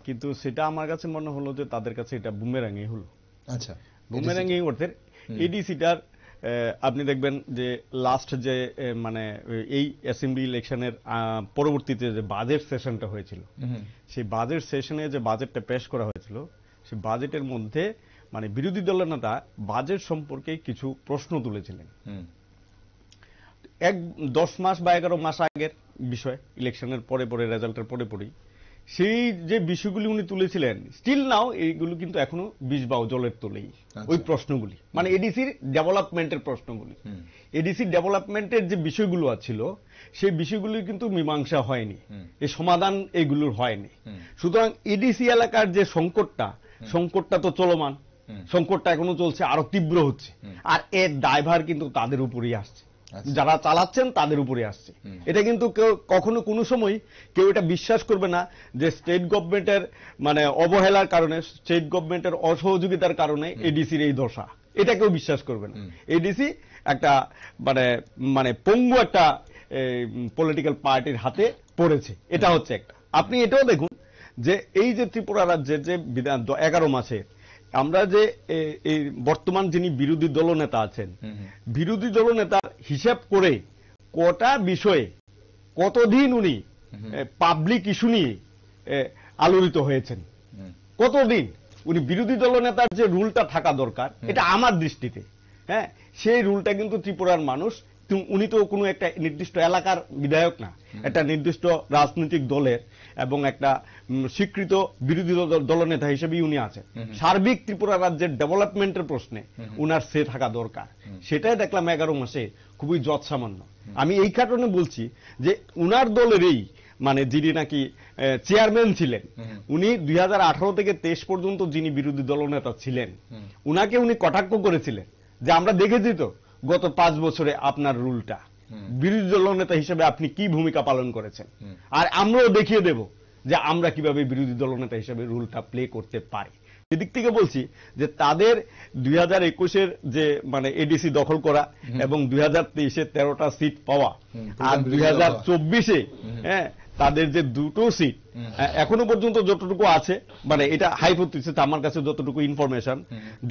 কিন্তু সেটা আমার কাছে মনে হলো যে তাদের কাছে এটা বুমেরাঙ্গি হলো। আচ্ছা, বুমেরাঙ্গি অর্থের এডিসিটার আপনি দেখবেন যে লাস্ট যে মানে এই অ্যাসেম্বলি ইলেকশনের পরবর্তীতে যে বাজেট সেশনটা হয়েছিল, সেই বাজেট সেশনে যে বাজেটটা পেশ করা হয়েছিল, সে বাজেটের মধ্যে মানে বিরোধী দলের নেতা বাজেট সম্পর্কে কিছু প্রশ্ন তুলেছিলেন। 10 মাস বা 11 মাস আগের বিষয়, ইলেকশনের পরে পরে, রেজাল্টের পরে পরেই সেই যে বিষয়গুলি উনি তুলেছিলেন, স্টিল নাও এইগুলো কিন্তু এখনো বিষবাও জলের তলেই। ওই প্রশ্নগুলি মানে এডিসির ডেভেলপমেন্টের প্রশ্নগুলি, এডিসির ডেভেলপমেন্টের যে বিষয়গুলো ছিল সেই বিষয়গুলি কিন্তু মীমাংসা হয়নি, এই সমাধান এইগুলোর হয়নি। সুতরাং এডিসি এলাকার যে সংকটটা তো চলমান, সংকটটা এখনো চলছে, আরো তীব্র হচ্ছে, আর এর দায়ভার কিন্তু তাদের উপরেই আসছে, যারা চালাচ্ছেন তাদের উপরে আসছে। এটা কিন্তু কেউ কখনো কোনো সময় কেউ এটা বিশ্বাস করবে না যে স্টেট গভর্নমেন্টের মানে অবহেলার কারণে, স্টেট গভর্নমেন্টের অসহযোগিতার কারণে এডিসির এই দশা, এটা কেউ বিশ্বাস করবে না। এডিসি একটা মানে পঙ্গু একটা পলিটিক্যাল পার্টির হাতে পড়েছে, এটা হচ্ছে একটা। আপনি এটাও দেখুন যে এই যে ত্রিপুরা রাজ্যের যে 11 মাসে আমরা যে এই বর্তমান যিনি বিরোধী দলনেতা আছেন, বিরোধী দলনেতার হিসাব করে কটা বিষয়ে কতদিন উনি পাবলিক ইস্যু নিয়ে আলোড়িত হয়েছেন, কতদিন উনি বিরোধী দলনেতার যে রুলটা থাকা দরকার, এটা আমার দৃষ্টিতে, হ্যাঁ, সেই রুলটা কিন্তু ত্রিপুরার মানুষ, উনি তো কোনো একটা নির্দিষ্ট এলাকার বিধায়ক না, একটা নির্দিষ্ট রাজনৈতিক দলের এবং একটা স্বীকৃত বিরোধী দলনেতা হিসেবেই উনি আছেন। সার্বিক ত্রিপুরা রাজ্যের ডেভেলপমেন্টের প্রশ্নে উনার সে থাকা দরকার, সেটাই দেখলাম 11 মাসে খুবই যৎসামান্য। আমি এই কারণে বলছি যে উনার দলেরই মানে যিনি নাকি চেয়ারম্যান ছিলেন, উনি 2018 থেকে 23 পর্যন্ত যিনি বিরোধী দলনেতা ছিলেন, উনাকে উনি কটাক্ষ করেছিলেন যে আমরা দেখেছি তো গত 5 বছরে আপনার রুলটা, বিরোধী দলনেতা হিসেবে আপনি কি ভূমিকা পালন করেছেন, আর আমরাও দেখিয়ে দেব যে আমরা কিভাবে বিরোধী দলনেতা হিসেবে রুলটা প্লে করতে পারি। সেদিক থেকে বলছি যে তাদের 2021-এর যে মানে এডিসি দখল করা এবং 2023-এ 13টা সিট পাওয়া, আর 2024-এ হ্যাঁ তাদের যে 2টো সিট এখনো পর্যন্ত যতটুকু আছে, মানে এটা হাইপোথিসিস, আমার কাছে যতটুকু ইনফরমেশন,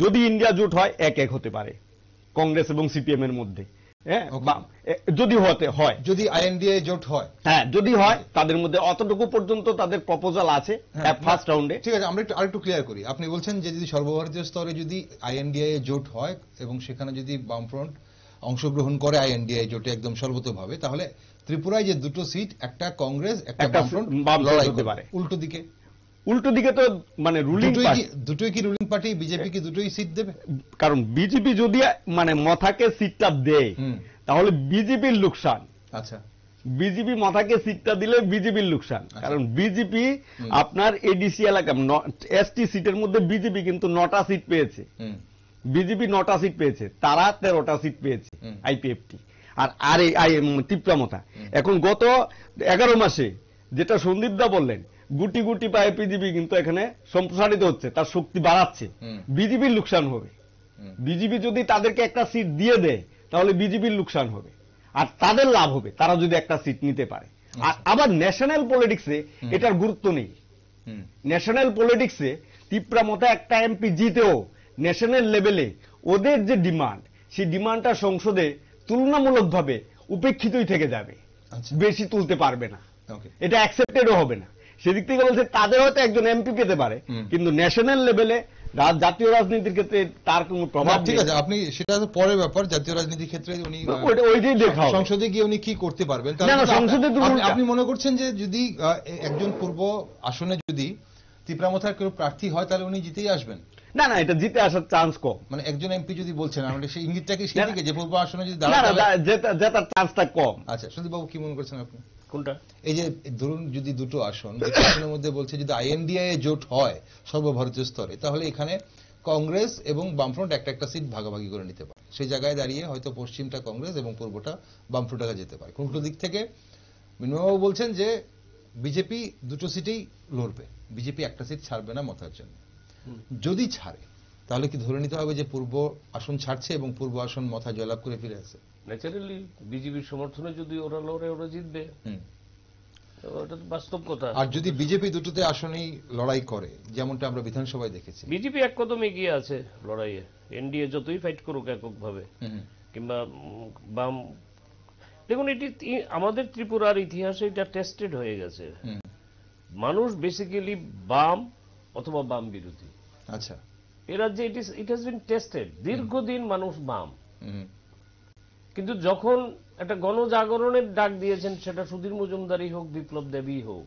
যদি ইন্ডিয়া জোট হয় 1-1 হতে পারে কংগ্রেস এবং সিপিএম এর মধ্যে, যদি হতে হয়, যদি আইএনডিএ জোট হয়, হ্যাঁ যদি হয়, তাদের মধ্যে অতটুকু পর্যন্ত তাদের প্রপোজাল আছে ফার্স্ট রাউন্ডে। ঠিক আছে, আমরা আরেকটু ক্লিয়ার করি। আপনি বলছেন যে যদি সর্বভারতীয় স্তরে যদি আইএনডিএ জোট হয় এবং সেখানে যদি বামফ্রন্ট অংশগ্রহণ করে আইএনডিএ জোটে একদম সর্বতোভাবে, তাহলে ত্রিপুরায় যে 2টো সিট, একটা কংগ্রেস একটা বামফ্রন্ট লড়াই করতে পারে। উল্টো দিকে তো মানে রুলিং পার্টি, দুটোই কি রুলিং পার্টি, বিজেপি কি দুটোই সিট দেবে? কারণ বিজেপি যদি মানে মাথাকে সিটটা দেয় তাহলে বিজেপির লোকসান। আচ্ছা, বিজেপি মাথাকে সিটটা দিলে বিজেপির লোকসান, কারণ বিজেপি আপনার এডিসি এলাকা এসটি সিটের মধ্যে বিজেপি কিন্তু 9টা সিট পেয়েছে, বিজেপি 9টা সিট পেয়েছে, তারা 13টা সিট পেয়েছে আইপিএফটি আর ত্রিপুরা মথা। এখন গত 11 মাসে যেটা সন্দীপ দা বললেন, গুটি গুটি পায়ে বিজেপি কিন্তু এখানে সম্প্রসারিত হচ্ছে, তার শক্তি বাড়াচ্ছে, বিজেপির লোকসান হবে। বিজেপি যদি তাদেরকে একটা সিট দিয়ে দেয় তাহলে বিজেপির লোকসান হবে, আর তাদের লাভ হবে তারা যদি একটা সিট নিতে পারে। আর আবার ন্যাশনাল পলিটিক্সে এটার গুরুত্ব নেই। ন্যাশনাল পলিটিক্সে ত্রিপুরা মতো একটা এমপি জিতেও ন্যাশনাল লেভেলে ওদের যে ডিমান্ড, সেই ডিমান্ডটা সংসদে তুলনামূলকভাবে উপেক্ষিতই থেকে যাবে, বেশি তুলতে পারবে না, এটা অ্যাকসেপ্টেডও হবে না। সেদিক থেকে বলছে তাদের হয়তো একজন এমপি পেতে পারে, কিন্তু ন্যাশনাল লেভেলে জাতীয় রাজনীতির ক্ষেত্রে তার কোনো প্রভাব। ঠিক আছে, আপনি সেটা তো পরের ব্যাপার। জাতীয় রাজনীতির ক্ষেত্রে উনি ওইটাই দেখা, সংসদে গিয়ে উনি কি করতে পারবেন। আপনি মনে করছেন যে যদি একজন পূর্ব আসনে যদি ত্রিপুরামথার কেউ প্রার্থী হয় তাহলে উনি জিতেই আসবেন? না না, এটা জিতে আসার চান্স কম। মানে একজন এমপি যদি বলছেন, আমাদের সেই ইঙ্গিতটাকে সেদিকে যে পূর্ব আসনে যদি জেতার চান্সটা কম। আচ্ছা, সুদীপ বাবু কি মনে করছেন আপনি? কোনটা? এই যে ধরুন যদি 2টো আসন, আসনের মধ্যে বলছে যদি আইএনডিএ জোট হয় সর্বভারতীয় স্তরে, তাহলে এখানে কংগ্রেস এবং বামফ্রন্ট একটা সিট ভাগাভাগি করে নিতে পারে। সেই জায়গায় দাঁড়িয়ে হয়তো পশ্চিমটা কংগ্রেস এবং পূর্বটা বামফ্রন্টে যেতে পারে। উল্টো দিক থেকে মিনবাবু বলছেন যে বিজেপি 2টো সিটেই লড়বে, বিজেপি একটা সিট ছাড়বে না মতার জন্য। যদি ছাড়ে তাহলে কি ধরে নিতে হবে যে পূর্ব আসন ছাড়ছে এবং পূর্ব আসন মাথা জয়লাভ করে ফিরে আসে? ন্যাচারালি বিজেপির সমর্থনে যদি ওরা লড়ে, ওরা জিতবে, এটা বাস্তব কথা। আর যদি বিজেপি 2টোতে আসনেই লড়াই করে, যেমনটা আমরা বিধানসভায় দেখেছি, বিজেপি এক কদম এগিয়ে আছে লড়াইয়ে। এনডিএ যতই ফাইট করুক এককভাবে কিংবা বাম, দেখুন এটি আমাদের ত্রিপুরার ইতিহাসে এটা টেস্টেড হয়ে গেছে। মানুষ বেসিক্যালি বাম অথবা বাম বিরোধী। আচ্ছা, এ রাজ্যে ইট হ্যাজ বিন টেস্টেড। দীর্ঘদিন মানুষ বাম, কিন্তু যখন একটা গণজাগরণের ডাক দিয়েছেন, সেটা সুধীর মজুমদারই হোক, বিপ্লব দেবী হোক,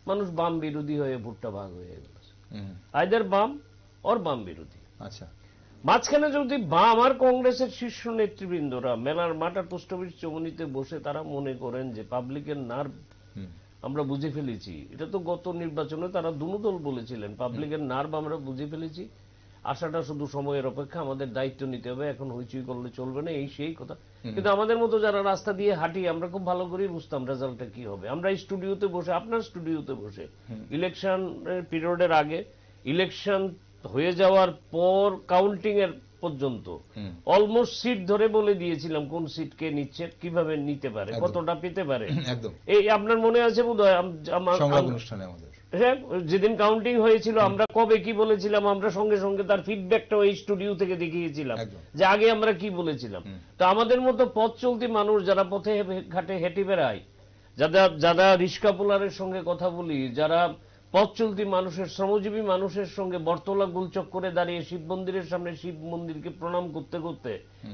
মানুষ বাম বিরোধী হয়ে ভুট্টা ভাগ হয়ে গেছে, আইদার বাম অর বাম বিরোধী। আচ্ছা, মাঝখানে যদি বাম আর কংগ্রেসের শীর্ষ নেতৃবৃন্দরা মেলার মাঠ আর পোস্ট অফিস চৌমুহনীতে বসে তারা মনে করেন যে পাবলিকের নার্ভ আমরা বুঝে ফেলেছি, এটা তো গত নির্বাচনে তারা দুনো দল বলেছিলেন, পাবলিকের নার্ভ আমরা বুঝে ফেলেছি, আশাটা শুধু সময়ের অপেক্ষা, আমাদের দায়িত্ব নিতে হবে, এখন হইচই করলে চলবে না, এই সেই কথা। কিন্তু আমাদের মতো যারা রাস্তা দিয়ে হাঁটি, আমরা খুব ভালো করেই বুঝতাম রেজাল্টটা কি হবে। আমরা এই স্টুডিওতে বসে, আপনার স্টুডিওতে বসে, ইলেকশন পিরিয়ডের আগে, ইলেকশন হয়ে যাওয়ার পর, কাউন্টিং এর পর্যন্ত অলমোস্ট সিট ধরে বলে দিয়েছিলাম কোন সিট কে নিচ্ছে, কিভাবে নিতে পারে, কতটা পেতে পারে। এই আপনার মনে আছে বোধহয় যেদিন কাউন্টিং হয়েছিল আমরা কবে কি বলেছিলাম, আমরা সঙ্গে সঙ্গে তার ফিডব্যাকটা এই স্টুডিও থেকে দেখিয়েছিলাম যে আগে আমরা কি বলেছিলাম। তো আমাদের মতো পথ চলতি মানুষ যারা পথে ঘাটে হেঁটে বেড়ায়, যারা রিস্কা পোলারের সঙ্গে কথা বলি, যারা পথ চলতি মানুষের, শ্রমজীবী মানুষের সঙ্গে বটতলা গুলচক করে দাঁড়িয়ে শিব মন্দিরের সামনে শিব মন্দিরকে প্রণাম করতে করতে,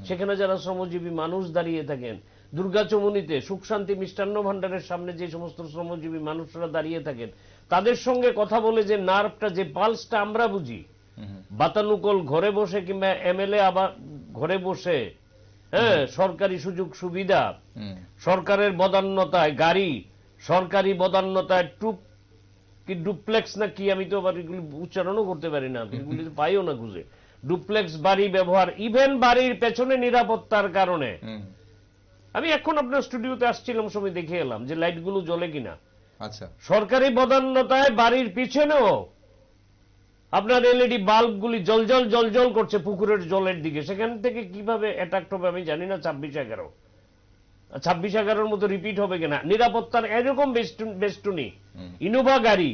সেখানে যারা শ্রমজীবী মানুষ দাঁড়িয়ে থাকেন, দুর্গা চৌমুহনীতে সুখ শান্তি মিষ্টান্ন ভান্ডারের সামনে যে সমস্ত শ্রমজীবী মানুষরা দাঁড়িয়ে থাকেন, তাদের সঙ্গে কথা বলে যে নার্ভটা, যে পালসটা আমরা বুঝি, বাতানুকল ঘরে বসে কিংবা এমএলএ আবার ঘরে বসে, হ্যাঁ, সরকারি সুযোগ সুবিধা, সরকারের বদান্যতায় গাড়ি, সরকারি বদান্যতায় কি ডুপ্লেক্স না কি, আমি তো আবার এগুলি উচ্চারণও করতে পারি না, এগুলি পাইও না খুঁজে, ডুপ্লেক্স বাড়ি ব্যবহার, ইভেন বাড়ির পেছনে নিরাপত্তার কারণে। আমি এখন আপনার স্টুডিওতে আসছিলাম, সময় দেখে এলাম যে লাইটগুলো জ্বলে কিনা। আচ্ছা, সরকারি বদান্যতায় বাড়ির পিছনেও আপনার এলইডি বাল্বগুলি জলজল জলজল করছে পুকুরের জলের দিকে, সেখান থেকে কিভাবে অ্যাটাক হবে আমি জানি না। 26-11 মতো রিপিট হবে কিনা, নিরাপত্তার এরকম বেষ্টনী, ইনোভা গাড়ি।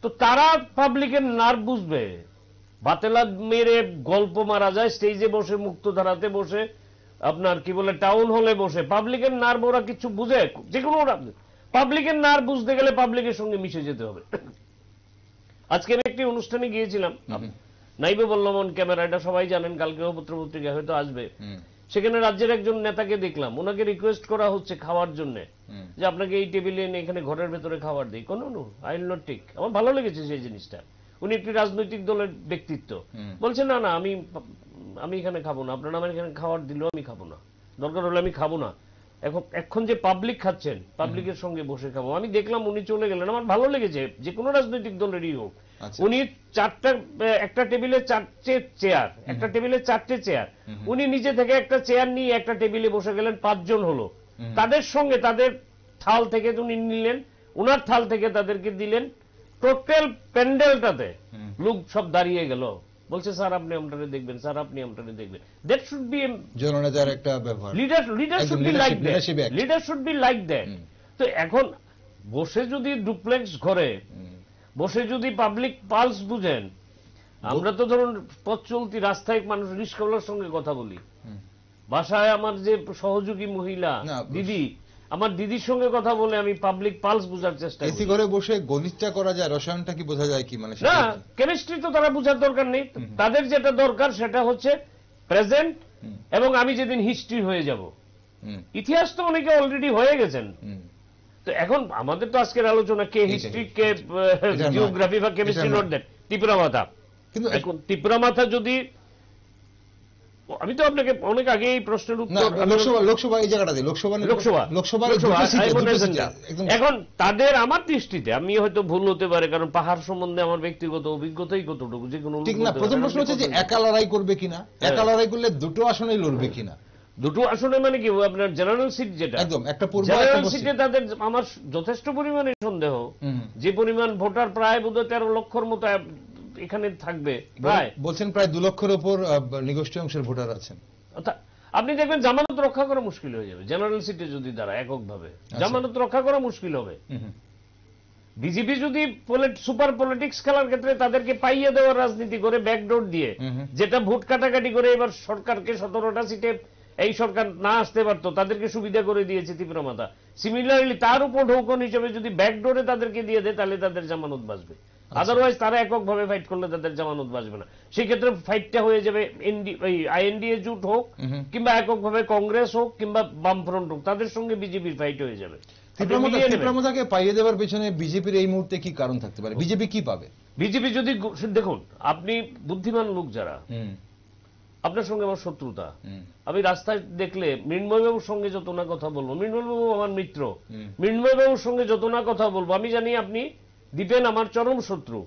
তো তারা পাবলিকের নার্ভ বুঝবে, বাতেলা মেরে গল্প মারা যায় স্টেজে বসে, মুক্তধারাতে বসে, আপনার কি বলে টাউন হলে বসে, পাবলিকের নার্ভ ওরা কিছু বুঝে? যে কোনো পাবলিকের নার্ভ বুঝতে গেলে পাবলিকের সঙ্গে মিশে যেতে হবে। আজকে আমি একটি অনুষ্ঠানে গিয়েছিলাম, নাইবে বললাম অন ক্যামেরা, এটা সবাই জানেন, কালকেও পত্রপত্রিকা হয়তো আসবে। সেখানে রাজ্যের একজন নেতাকে দেখলাম, ওনাকে রিকোয়েস্ট করা হচ্ছে খাওয়ার জন্য, যে আপনাকে এই টেবিলে এনে এখানে ঘরের ভেতরে খাবার দিই। কোনো আই উইল নট টেক। আমার ভালো লেগেছে সেই জিনিসটা। উনি একটি রাজনৈতিক দলের ব্যক্তিত্ব, বলছেন না না আমি এখানে খাবো না, আপনারা আমার এখানে খাবার দিলেও আমি খাবো না, দরকার হলে আমি খাবো না। এখন যে পাবলিক খাচ্ছেন, পাবলিকের সঙ্গে বসে খাবো। আমি দেখলাম উনি চলে গেলেন, আমার ভালো লেগেছে, যে কোনো রাজনৈতিক দলেরই হোক। উনি একটা টেবিলে 4টে চেয়ার, একটা টেবিলে 4টে চেয়ার, উনি নিজে থেকে একটা চেয়ার নিয়ে একটা টেবিলে বসে গেলেন, 5 জন হলো, তাদের সঙ্গে তাদের থাল থেকে উনি নিলেন, উনার থাল থেকে তাদেরকে দিলেন, টোটাল প্যান্ডেলটাতে লোক সব দাঁড়িয়ে গেল, বলছে স্যার আপনি আমটারে দেখবেন, স্যার আপনি আমটারে দেখবেন। দ্যাট শুড বি জননেতার একটা ব্যবহার, leader should be like that, leader should be like that. তো এখন বসে যদি ডুপ্লেক্স ঘরে বসে যদি পাবলিক পালস বুঝেন, আমরা তো ধরুন পথ চলতি রাস্তায় মানুষ রিস্কাওয়ালার সঙ্গে কথা বলি, বাসায় আমার যে সহযোগী মহিলা দিদি, আমার দিদির সঙ্গে কথা বলে আমি পাবলিক পালস বোঝার চেষ্টা করি। এসি ঘরে বসে গণিতটা করা যায়, রসায়নটা কি বোঝা যায় কি? মানে না, কেমিস্ট্রি তো তারা বোঝার দরকার নেই, তাদের যেটা দরকার সেটা হচ্ছে প্রেজেন্ট, এবং আমি যেদিন হিস্ট্রি হয়ে যাব। ইতিহাস তো অনেকে অলরেডি হয়ে গেছেন। তো এখন আমাদের তো আজকের আলোচনা কে হিস্ট্রি, কে জিওগ্রাফি বা কেমিস্ট্রি, নট দ্যাট। টিপরা মাথা, কিন্তু এখন টিপরা মাথা যদি, আমি তো আপনাকে অনেক আগে এই প্রশ্নের উত্তর, লোকসভা এই জায়গাটা দিই, লোকসভা এখন তাদের, আমার দৃষ্টিতে, আমি হয়তো ভুল হতে পারে, কারণ পাহাড় সম্বন্ধে আমার ব্যক্তিগত অভিজ্ঞতাই কতটুকু, যে কোনো ঠিক না। প্রথম প্রশ্ন হচ্ছে যে একা লড়াই করবে কিনা, একা লড়াই করলে দুটো আসনেই লড়বে কিনা। দুটো আসনে মানে কি, আপনার জেনারেল সিট যেটা, একদম একটা জেনারেল সিটে তাদের আমার যথেষ্ট পরিমাণে সন্দেহ, যে পরিমাণ ভোটার প্রায় বোধহয় 13 লক্ষর মতো এখানে থাকবে, প্রায় বলছেন প্রায় 2 লক্ষের উপর নিগোষ্ঠী অংশের ভোটার আছেন। আপনি দেখবেন জামানত রক্ষা করা মুশকিল হয়ে যাবে জেনারেল সিটে যদি দাঁড়ায় এককভাবে, জামানত রক্ষা করা মুশকিল হবে। বিজেপি যদি সুপার পলিটিক্স খেলার ক্ষেত্রে তাদেরকে পাইয়ে দেওয়ার রাজনীতি করে, ব্যাকডোর দিয়ে, যেটা ভোট কাটাকাটি করে এবার সরকারকে 17টা সিটে এই সরকার না আসতে পারতো, তাদেরকে সুবিধা করে দিয়েছে ত্রিপুরা মাথা। সিমিলারলি তার উপর ঢৌকন হিসেবে যদি ব্যাকডোরে তাদেরকে দিয়ে দেয়, তাহলে তাদের জামানত বাঁচবে। আদারওয়াইজ তারা এককভাবে ফাইট করলে তাদের জামানত বাঁচবে না। সেক্ষেত্রে ফাইটটা হয়ে যাবে আইএনডিএ জোট হোক কিংবা এককভাবে কংগ্রেস হোক কিংবা বামফ্রন্ট হোক, তাদের সঙ্গে বিজেপির ফাইট হয়ে যাবে। তীব্রমতাকে পাইয়ে দেওয়ার পেছনে বিজেপির এই মুহূর্তে কি কারণ থাকতে পারে? বিজেপি কি পাবে? বিজেপি যদি দেখুন, আপনি বুদ্ধিমান লোক যারা, আপনার সঙ্গে আমার শত্রুতা, আমি রাস্তায় দেখলে মৃন্ময়বাবুর সঙ্গে যত না কথা বলবো, মৃন্ময়বাবু আমার মিত্র, মৃন্ময়বাবুর সঙ্গে যত না কথা বলবো, আমি জানি আপনি দীপেন আমার চরম শত্রু।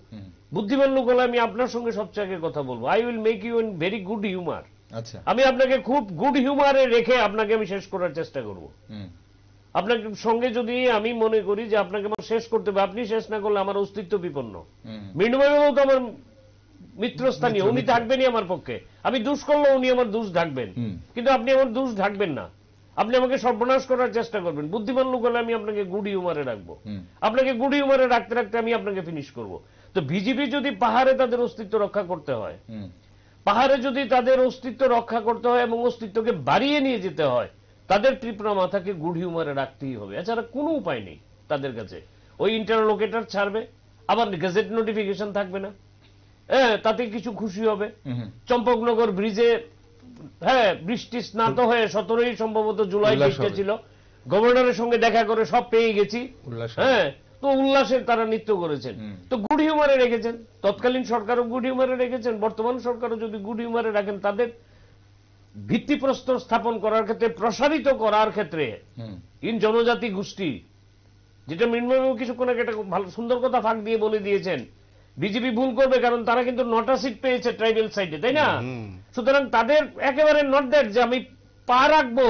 বুদ্ধিমান লোক হলে আমি আপনার সঙ্গে সবচেয়ে আগে কথা বলবো। I will make you in very good humour. আমি আপনাকে খুব গুড হিউমারে রেখে আপনাকে আমি শেষ করার চেষ্টা করব। আপনার সঙ্গে যদি আমি মনে করি যে আপনাকে আমার শেষ করতে হবে, আপনি শেষ না করলে আমার অস্তিত্ব বিপন্ন। মৃন্ময়বাবু তো আমার মিত্রস্থানীয়, উনি থাকবেনই আমার পক্ষে। আমি দোষ করলে উনি আমার দোষ ঢাকবেন, কিন্তু আপনি আমার দোষ ঢাকবেন না। আপনি আমাকে সর্বনাশ করার চেষ্টা করবেন। বুদ্ধিমান লোক হলে আমি আপনাকে গুড হিউমারে রাখবো, আপনাকে গুড হিউমারে রাখতে রাখতে আমি আপনাকে ফিনিশ করব। তো বিজেপি যদি পাহাড়ে তাদের অস্তিত্ব রক্ষা করতে হয়, পাহাড়ে যদি তাদের অস্তিত্ব রক্ষা করতে হয় এবং অস্তিত্বকে বাড়িয়ে নিয়ে যেতে হয়, তাদের ত্রিপুরা মাথাকে গুড হিউমারে রাখতেই হবে। এছাড়া কোনো উপায় নেই তাদের কাছে। ওই ইন্টারলোকেটর ছাড়বে, আবার গেজেট নোটিফিকেশন থাকবে না, তাতে কিছু খুশি হবে। চম্পকনগর ব্রিজে বৃষ্টি স্নাত হয়ে 17ই সম্ভবত জুলাই বৃষ্টি ছিল, গভর্নরের সঙ্গে দেখা করে সব পেয়ে গেছি, তো উল্লাসের তারা নৃত্য করেছেন। তো গুড হিউমারে রেখেছেন, তৎকালীন সরকারও গুড হিউমারে রেখেছেন, বর্তমান সরকারও যদি গুড হিউমারে রাখেন, তাদের ভিত্তিপ্রস্তর স্থাপন করার ক্ষেত্রে, প্রসারিত করার ক্ষেত্রে ইন জনজাতি গোষ্ঠী, যেটা মৃন্ময়বাবু কিছুক্ষণ আগে একটা ভালো সুন্দর কথা ফাঁক দিয়ে বলে দিয়েছেন, বিজেপি ভুল করবে কারণ তারা কিন্তু 9টা সিট পেয়েছে ট্রাইবেল সাইডে, তাই না? সুতরাং তাদের একেবারে নট দ্যাট যে আমি পা রাখবো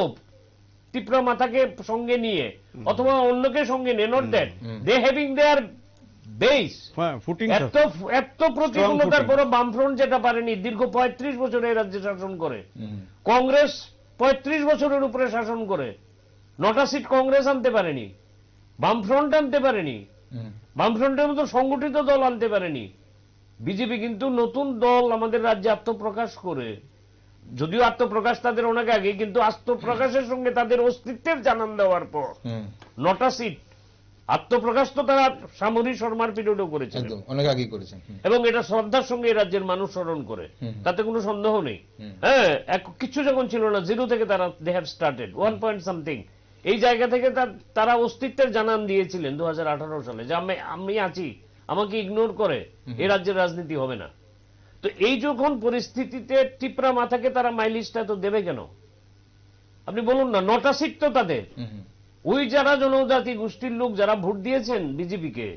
ত্রিপুরা মাথাকে সঙ্গে নিয়ে অথবা অন্যকে সঙ্গে নিয়ে, not that. They having their base, এত প্রতিকূলতার পর বামফ্রন্ট যেটা পারেনি, দীর্ঘ 35 বছর এই রাজ্যে শাসন করে, কংগ্রেস 35 বছরের উপরে শাসন করে 9টা সিট কংগ্রেস আনতে পারেনি, বামফ্রন্ট আনতে পারেনি, বামফ্রন্টের মতো সংগঠিত দল আনতে পারেনি। বিজেপি কিন্তু নতুন দল আমাদের রাজ্যে আত্মপ্রকাশ করে, যদিও আত্মপ্রকাশ তাদের অনেক আগে, কিন্তু আত্মপ্রকাশের সঙ্গে তাদের অস্তিত্বের জানান দেওয়ার পর 9টা সিট আত্মপ্রকাশ তো তারা সামরি শর্মার পিরিয়ডও করেছেন, অনেক আগে করেছেন, এবং এটা শ্রদ্ধার সঙ্গে এই রাজ্যের মানুষ স্মরণ করে, তাতে কোনো সন্দেহ নেই। কিছু যখন ছিল না, জিরো থেকে তারা they have started 1 point something, এই জায়গা থেকে তারা অস্তিত্বের জানান দিয়েছিলেন 2018 সালে যে আমি আছি, আমাকে ইগনোর করে এই রাজ্যের রাজনীতি হবে না। তো এই যখন পরিস্থিতিতে ত্রিপুরা মাথাকে তারা মাইলিস্টটা তো দেবে কেন? আপনি বলুন না, 9টা সিট তো তাদের। ওই যারা জনজাতি গোষ্ঠীর লোক যারা ভোট দিয়েছেন বিজেপিকে,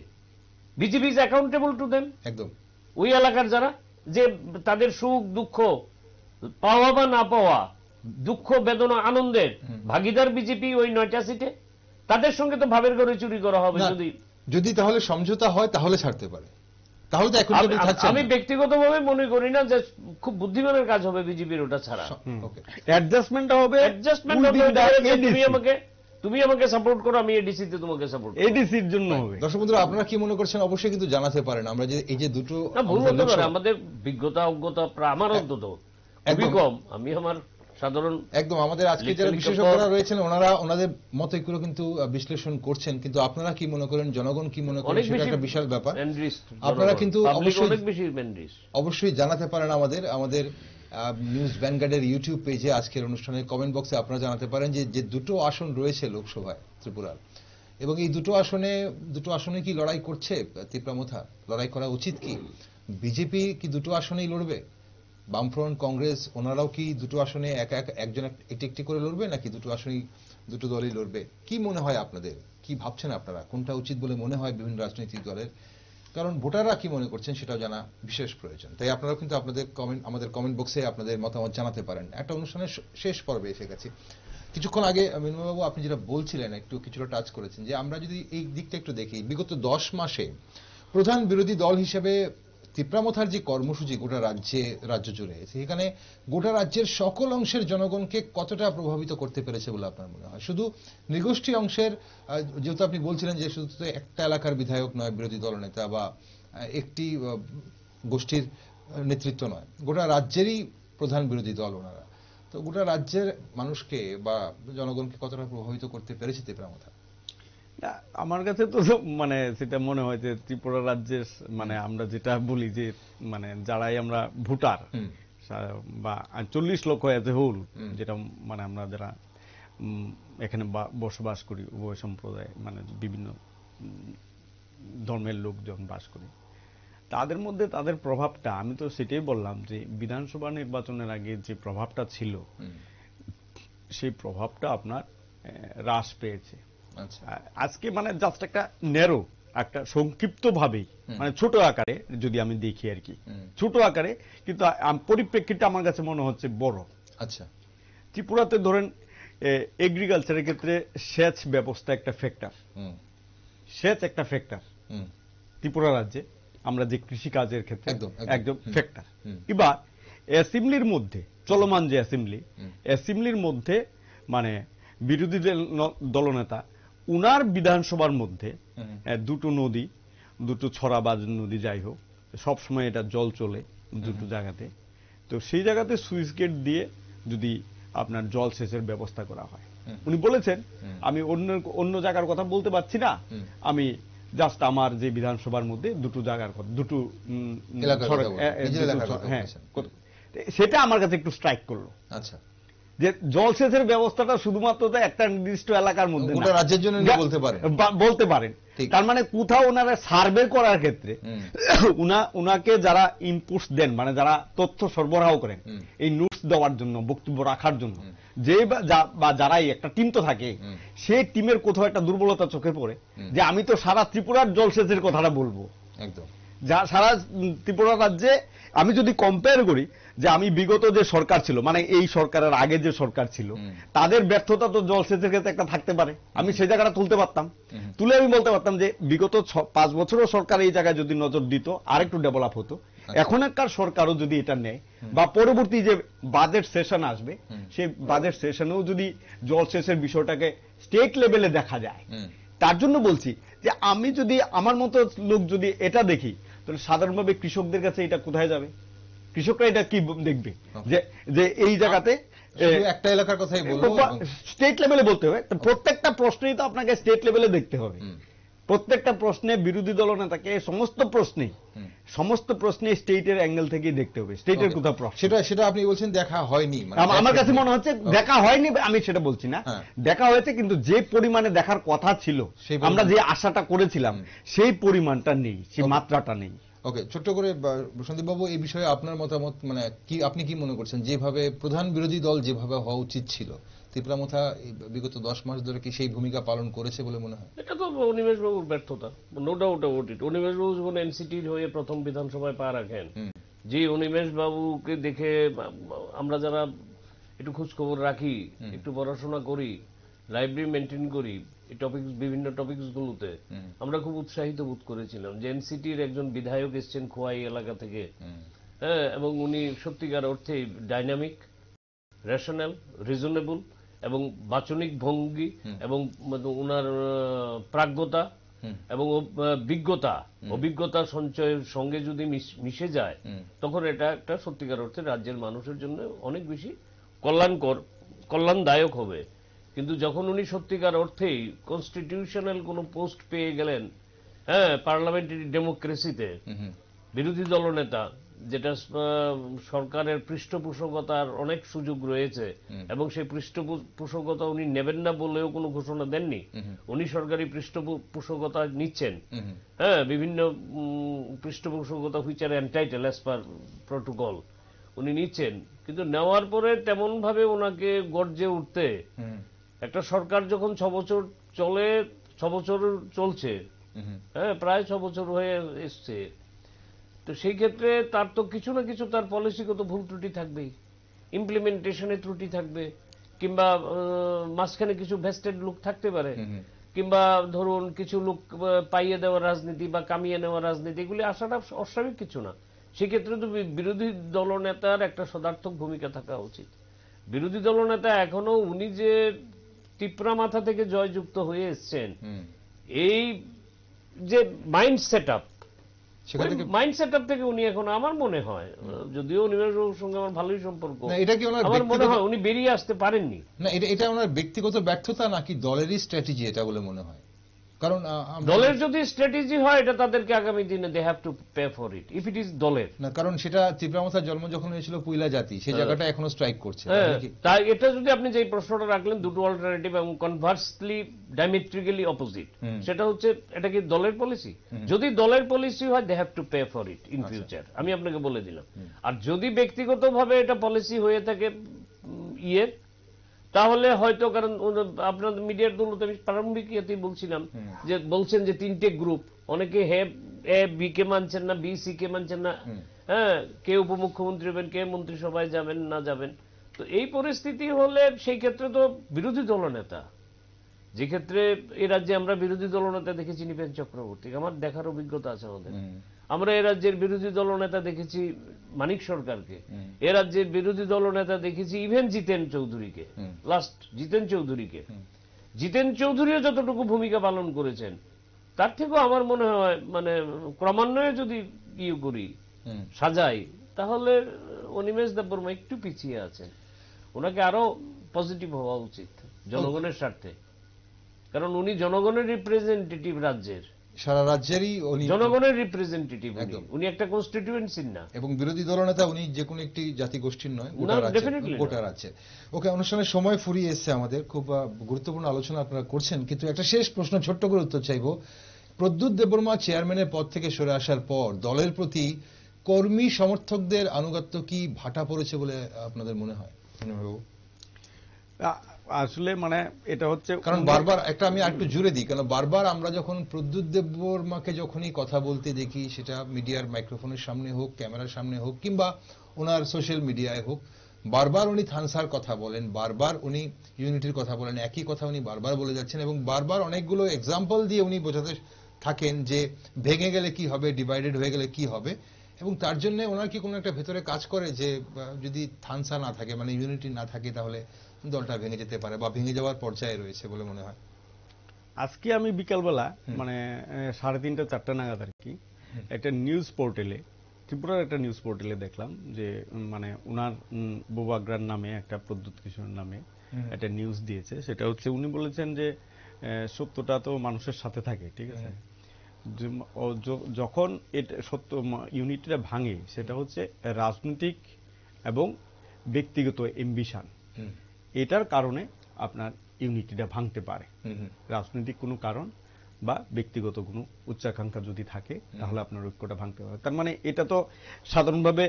BJP is accountable to them. একদম ওই এলাকার যারা, যে তাদের সুখ দুঃখ পাওয়া বা না পাওয়া, দুঃখ বেদনা আনন্দের ভাগিদার বিজেপি ওই 9টা সিটে, তাদের সঙ্গে তো ভাবের ঘরে চুরি করা হবে। যদি তাহলে সমঝোতা হয় তাহলে ছাড়তে পারে, তাহলে তো এখন আমি ব্যক্তিগতভাবে মনে করি না যে খুব বুদ্ধিমানের কাজ হবে বিজেপির ওটা ছাড়া। অ্যাডজাস্টমেন্ট হবে, তুমি আমাকে সাপোর্ট করো, আমি এডিসি তে তোমাকে সাপোর্ট করব, এডিসির জন্য হবে। দর্শক বন্ধুরা, আপনারা কি মনে করছেন অবশ্যই কিন্তু জানাতে পারেন। আমরা যে এই যে দুটো ভুল হতে পারে, আমাদের বিজ্ঞতা অজ্ঞতা আমার অন্তত খুবই কম, আমি আমার সাধারণ একদম আমাদের আজকে যারা বিশেষজ্ঞরা রয়েছেন ওনারা ওনাদের মত এগুলো কিন্তু বিশ্লেষণ করছেন, কিন্তু আপনারা কি মনে করেন, জনগণ কি মনে করেন, সেটা একটা বিশাল ব্যাপার। আপনারা কিন্তু অবশ্যই জানাতে পারেন আমাদের নিউজ ভ্যানগার্ডের ইউটিউব পেজে, আজকের অনুষ্ঠানের কমেন্ট বক্সে আপনারা জানাতে পারেন যে দুটো আসন রয়েছে লোকসভায় ত্রিপুরার, এবং এই দুটো আসনে কি লড়াই করছে ত্রিপুরা মাথা? লড়াই করা উচিত কি? বিজেপি কি দুটো আসনেই লড়বে? বামফ্রন্ট, কংগ্রেস ওনারাও কি দুটো আসনে একজন একটি করে লড়বে, নাকি দুটো আসনেই দুটো দলই লড়বে? কি মনে হয় আপনাদের? কি ভাবছেন আপনারা? কোনটা উচিত বলে মনে হয় বিভিন্ন রাজনৈতিক দলের? কারণ ভোটাররা কি মনে করছেন সেটাও জানা বিশেষ প্রয়োজন। তাই আপনারাও কিন্তু আমাদের কমেন্ট বক্সে আপনাদের মতামত জানাতে পারেন। একটা অনুষ্ঠানের শেষ পর্বে এসে গেছি। কিছুক্ষণ আগে মৃন্ময়বাবু আপনি যেটা বলছিলেন, কিছুটা টাচ করেছেন, যে আমরা যদি এই দিকটা একটু দেখি, বিগত 10 মাসে প্রধান বিরোধী দল হিসেবে ত্রিপুরা মাথার যে কর্মসূচি গোটা রাজ্য জুড়ে, সেখানে গোটা রাজ্যের সকল অংশের জনগণকে কতটা প্রভাবিত করতে পেরেছে বলে আপনার মনে হয়? শুধু নৃগোষ্ঠী অংশের, যেহেতু আপনি বলছিলেন যে শুধু একটা এলাকার বিধায়ক নয় বিরোধী দলনেতা, বা একটি গোষ্ঠীর নেতৃত্ব নয়, গোটা রাজ্যেরই প্রধান বিরোধী দল ওনারা, তো গোটা রাজ্যের মানুষকে বা জনগণকে কতটা প্রভাবিত করতে পেরেছে ত্রিপুরা মাথা? আমার কাছে তো মানে সেটা মনে হয় যে ত্রিপুরা রাজ্যের মানে আমরা যেটা বলি যে মানে যারাই আমরা ভোটার বা 40 লক্ষ এজ এ হোল, যেটা মানে আমরা যারা এখানে বসবাস করি উভয় সম্প্রদায় মানে বিভিন্ন ধর্মের লোকজন বাস করি, তাদের মধ্যে তাদের প্রভাবটা, আমি তো সেটাই বললাম যে বিধানসভা নির্বাচনের আগে যে প্রভাবটা ছিল সেই প্রভাবটা আপনার হ্রাস পেয়েছে। আজকে মানে জাস্ট একটা ন্যারো, একটা সংক্ষিপ্ত ভাবেই মানে ছোট আকারে যদি আমি দেখি আর কি, ছোট আকারে, কিন্তু পরিপ্রেক্ষিতটা আমার কাছে মনে হচ্ছে বড়। আচ্ছা, ত্রিপুরাতে ধরেন এগ্রিকালচারের ক্ষেত্রে সেচ ব্যবস্থা একটা ফ্যাক্টর, সেচ একটা ফ্যাক্টর ত্রিপুরা রাজ্যে, আমরা যে কৃষি কাজের ক্ষেত্রে একদম ফ্যাক্টর। এবার অ্যাসেম্বলির মধ্যে চলমান যে অ্যাসেম্বলির মধ্যে মানে বিরোধী দলনেতা উনার বিধানসভার মধ্যে দুটো নদী, দুটো ছড়াবাজ নদী যাই হোক, সবসময় এটা জল চলে দুটো জায়গাতে, তো সেই জায়গাতে সুইচ গেট দিয়ে যদি আপনার জল সেচের ব্যবস্থা করা হয়, উনি বলেছেন আমি অন্য জায়গার কথা বলতে পারছি না, আমি জাস্ট আমার যে বিধানসভার মধ্যে দুটো জায়গার কথা, দুটো হ্যাঁ, সেটা আমার কাছে একটু স্ট্রাইক করলো। আচ্ছা, যে জলসেচের ব্যবস্থাটা শুধুমাত্র একটা নির্দিষ্ট এলাকার মধ্যে রাজ্যের জন্য বলতে পারেন, তার মানে কোথাও ওনারা সার্ভে করার ক্ষেত্রে উনাকে যারা ইনপুটস দেন, মানে যারা তথ্য সরবরাহ করেন এই নোটস দেওয়ার জন্য, বক্তব্য রাখার জন্য, যে বা যারাই একটা টিম তো থাকে, সেই টিমের কোথাও একটা দুর্বলতা চোখে পড়ে যে আমি তো সারা ত্রিপুরার জলসেচের কথাটা বলবো, একদম যা সারা ত্রিপুরা রাজ্যে আমি যদি কম্পেয়ার করি যে আমি বিগত যে সরকার ছিল, মানে এই সরকারের আগে যে সরকার ছিল, তাদের ব্যর্থতা তো জলসেচের ক্ষেত্রে একটা থাকতে পারে, আমি সেই জায়গাটা তুলতে পারতাম, তুলে আমি বলতে পারতাম যে বিগত 5 বছরও সরকার এই জায়গায় যদি নজর দিত আরেকটু ডেভেলপ হতো। এখনকার সরকারও যদি এটা নেয় বা পরবর্তী যে বাজেট সেশন আসবে সেই বাজেট সেশনেও যদি জলসেচের বিষয়টাকে স্টেট লেভেলে দেখা যায়, তার জন্য বলছি যে আমি যদি আমার মতো লোক যদি এটা দেখি, তাহলে সাধারণভাবে কৃষকদের কাছে এটা কোথায় যাবে, কৃষকরা এটা কি দেখবে যে এই জায়গাতে একটা এলাকার কথাই বলবো, স্টেট লেভেলে বলতে হবে, প্রত্যেকটা প্রশ্নেই তো আপনাকে স্টেট লেভেলে দেখতে হবে, প্রত্যেকটা প্রশ্নে বিরোধী দলনেতাকে সমস্ত প্রশ্নে স্টেটের অ্যাঙ্গেল থেকেই দেখতে হবে, স্টেটের কোথাও প্রশ্ন, সেটা আপনি বলছেন দেখা হয়নি, আমার কাছে মনে হচ্ছে দেখা হয়নি, আমি সেটা বলছি না, দেখা হয়েছে, কিন্তু যে পরিমাণে দেখার কথা ছিল, আমরা যে আশাটা করেছিলাম সেই পরিমাণটা নেই, সেই মাত্রাটা নেই। ওকে, ছোট্ট করে সন্দীপ বাবু এই বিষয়ে আপনার মতামত, মানে কি আপনি কি মনে করছেন, যেভাবে প্রধান বিরোধী দল যেভাবে হওয়া উচিত ছিল, ত্রিপুরামথা বিগত 10 মাস ধরে কি সেই ভূমিকা পালন করেছে বলে মনে হয়? এটা তো অনিমেষ বাবুর ব্যর্থতা, no doubt about it. Animesh babu যখন এনসিটির হয়ে প্রথম বিধানসভায় পা রাখেন, যে অনিমেষ বাবুকে দেখে আমরা যারা একটু খোঁজ খবর রাখি, একটু পড়াশোনা করি, লাইব্রেরি মেনটেন করি, এই টপিকস, বিভিন্ন টপিকস গুলোতে আমরা খুব উৎসাহিত বোধ করেছিলাম যে এনসিটির একজন বিধায়ক এসছেন খোয়াই এলাকা থেকে, হ্যাঁ, এবং উনি সত্যিকার অর্থে ডাইনামিক, রেশনাল, রিজনেবল এবং বাচনিক ভঙ্গি এবং উনার প্রাজ্ঞতা এবং অভিজ্ঞতা সঞ্চয়ের সঙ্গে যদি মিশে যায়, তখন এটা একটা সত্যিকার অর্থে রাজ্যের মানুষের জন্য অনেক বেশি কল্যাণদায়ক হবে। কিন্তু যখন উনি সত্যিকার অর্থেই কনস্টিটিউশনাল কোন পোস্ট পেয়ে গেলেন, হ্যাঁ, পার্লামেন্টারি ডেমোক্রেসিতে বিরোধী দলনেতা, যেটা সরকারের পৃষ্ঠপোষকতার অনেক সুযোগ রয়েছে এবং সেই পৃষ্ঠপোষকতা উনি নেবেন না বলেও কোনো ঘোষণা দেননি, উনি সরকারি পৃষ্ঠপোষকতা নিচ্ছেন, হ্যাঁ, বিভিন্ন পৃষ্ঠপোষকতা which are entitle as per protocol উনি নিচ্ছেন, কিন্তু নেওয়ার পরে তেমন ভাবে ওনাকে গর্জে উঠতে, একটা সরকার যখন 6 বছর চলে, 6 বছর চলছে, হ্যাঁ, প্রায় 6 বছর হয়ে এসছে, তো সেই ক্ষেত্রে তার তো কিছু না কিছু তার পলিসিগত ভুল ত্রুটি থাকবেই, ইমপ্লিমেন্টেশনে ত্রুটি থাকবে, কিংবা মাঝখানে কিছু ভেস্টেড লোক থাকতে পারে, কিংবা ধরুন কিছু লোক পাইয়ে দেওয়ার রাজনীতি বা কামিয়ে নেওয়ার রাজনীতি, এগুলি আসাটা অস্বাভাবিক কিছু না। সেক্ষেত্রে তো বিরোধী দলনেতার একটা সদার্থক ভূমিকা থাকা উচিত। বিরোধী দলনেতা এখনো উনি যে ত্রিপুরামাথা থেকে জয়যুক্ত হয়ে এসছেন, এই যে মাইন্ড সেট আপ থেকে উনি এখন, আমার মনে হয়, যদিও অনিমেষ বাবুর সঙ্গে আমার ভালোই সম্পর্ক, আমার মনে হয় উনি বেরিয়ে আসতে পারেননি। না, এটা ওনার ব্যক্তিগত ব্যর্থতা নাকি দলেরই স্ট্র্যাটেজি, এটা বলে মনে হয়? কারণ দলের যদি স্ট্র্যাটেজি হয় এটা তাদেরকে আগামী দিনে they have to pay for it if it is দলের না, কারণ সেটা ত্রিপুরামাথার জন্ম যখন হয়েছিল পুইলা জাতি, সেই জায়গাটা এখনো স্ট্রাইক করছে। তাই এটা যদি আপনি যে প্রশ্নটা রাখলেন দুটো অল্টারনেটিভ এবং কনভার্সলি ডায়ামেট্রিক্যালি অপোজিট, সেটা হচ্ছে এটা কি দলের পলিসি? যদি দলের পলিসি হয় they have to pay for it in future, আমি আপনাকে বলে দিলাম। আর যদি ব্যক্তিগতভাবে এটা পলিসি হয়ে থাকে তাহলে হয়তো, কারণ আপনাদের মিডিয়ার দৌলতে আমি প্রারম্ভিক ইয়েতেই বলছিলাম যে বলছেন যে তিনটে গ্রুপ, অনেকে এ বি কে মানছেন না, বি সি কে মানছেন না, হ্যাঁ, কে উপমুখ্যমন্ত্রী হবেন, কে মন্ত্রিসভায় যাবেন না যাবেন। তো এই পরিস্থিতি হলে সেই ক্ষেত্রে তো বিরোধী দলনেতা, যে ক্ষেত্রে এই রাজ্যে আমরা বিরোধী দলনেতা দেখেছি নিপেন চক্রবর্তী, আমার দেখার অভিজ্ঞতা আছে আমাদের। আমরা এ রাজ্যের বিরোধী দলনেতা দেখেছি মানিক সরকারকে, এ রাজ্যের বিরোধী দলনেতা দেখেছি ইভেন জিতেন চৌধুরীকে, লাস্ট জিতেন চৌধুরীকে। জিতেন চৌধুরীও যতটুকু ভূমিকা পালন করেছেন তার থেকেও আমার মনে হয় মানে ক্রমান্বয়ে যদি করি সাজাই, তাহলে অনিমেষ দেববর্মা একটু পিছিয়ে আছেন। ওনাকে আরো পজিটিভ হওয়া উচিত জনগণের স্বার্থে, কারণ উনি জনগণের রিপ্রেজেন্টেটিভ, রাজ্যের সারা রাজ্যেরই জনগণের রিপ্রেজেন্টেটিভ, উনি একটা কনস্টিটিউয়েন্সির না, এবং বিরোধী দলনেতা উনি যে কোনো একটি জাতিগোষ্ঠীর নয়, গোটা রাজ্যের। ওকে, অনুষ্ঠানের সময় ফুরিয়ে এসছে আমাদের, খুব গুরুত্বপূর্ণ আলোচনা আপনারা করছেন, কিন্তু একটা শেষ প্রশ্ন ছোট্ট করে উত্তর চাইবো। প্রদ্যুৎ দেববর্মা চেয়ারম্যানের পদ থেকে সরে আসার পর দলের প্রতি কর্মী সমর্থকদের আনুগত্য কি ভাটা পড়েছে বলে আপনাদের মনে হয়? আসলে মানে এটা হচ্ছে, কারণ বারবার একটা আমি একটু জুড়ে দিই, কারণ বারবার আমরা যখন প্রদ্যুৎ দেববর্মাকে যখনই কথা বলতে দেখি, সেটা মিডিয়ার মাইক্রোফোনের সামনে হোক, ক্যামেরার সামনে হোক, কিংবা ওনার সোশ্যাল মিডিয়ায় হোক, বারবার উনি থানসার কথা বলেন, বারবার উনি ইউনিটির কথা বলেন, একই কথা উনি বারবার বলে যাচ্ছেন, এবং বারবার অনেকগুলো এক্সাম্পল দিয়ে উনি বোঝাতে থাকেন যে ভেঙে গেলে কি হবে, ডিভাইডেড হয়ে গেলে কি হবে। এবং তার জন্য ওনার কি কোনো একটা ভেতরে কাজ করে যে যদি থানসা না থাকে, মানে ইউনিটি না থাকে, তাহলে দলটা ভেঙে যেতে পারে বা ভেঙে যাওয়ার পর্যায়ে রয়েছে বলে মনে হয়? আজকে আমি বিকালবেলা মানে 3:30-4টা নাগাদ আর কি একটা নিউজ পোর্টালে, ত্রিপুরার একটা নিউজ পোর্টালে দেখলাম যে মানে উনার বুবাগ্রার নামে একটা প্রদ্যুৎ কিশোর নামে একটা নিউজ দিয়েছে। সেটা হচ্ছে উনি বলেছেন যে সত্যটা তো মানুষের সাথে থাকে, ঠিক আছে, যখন এটা সত্য ইউনিটিটা ভাঙে সেটা হচ্ছে রাজনৈতিক এবং ব্যক্তিগত এমবিশন, এটার কারণে আপনার ইউনিটিটা ভাঙতে পারে। রাজনৈতিক কোনো কারণ বা ব্যক্তিগত কোনো উচ্চাকাঙ্ক্ষা যদি থাকে তাহলে আপনার ঐক্যটা ভাঙতে পারে। তার মানে এটা তো সাধারণভাবে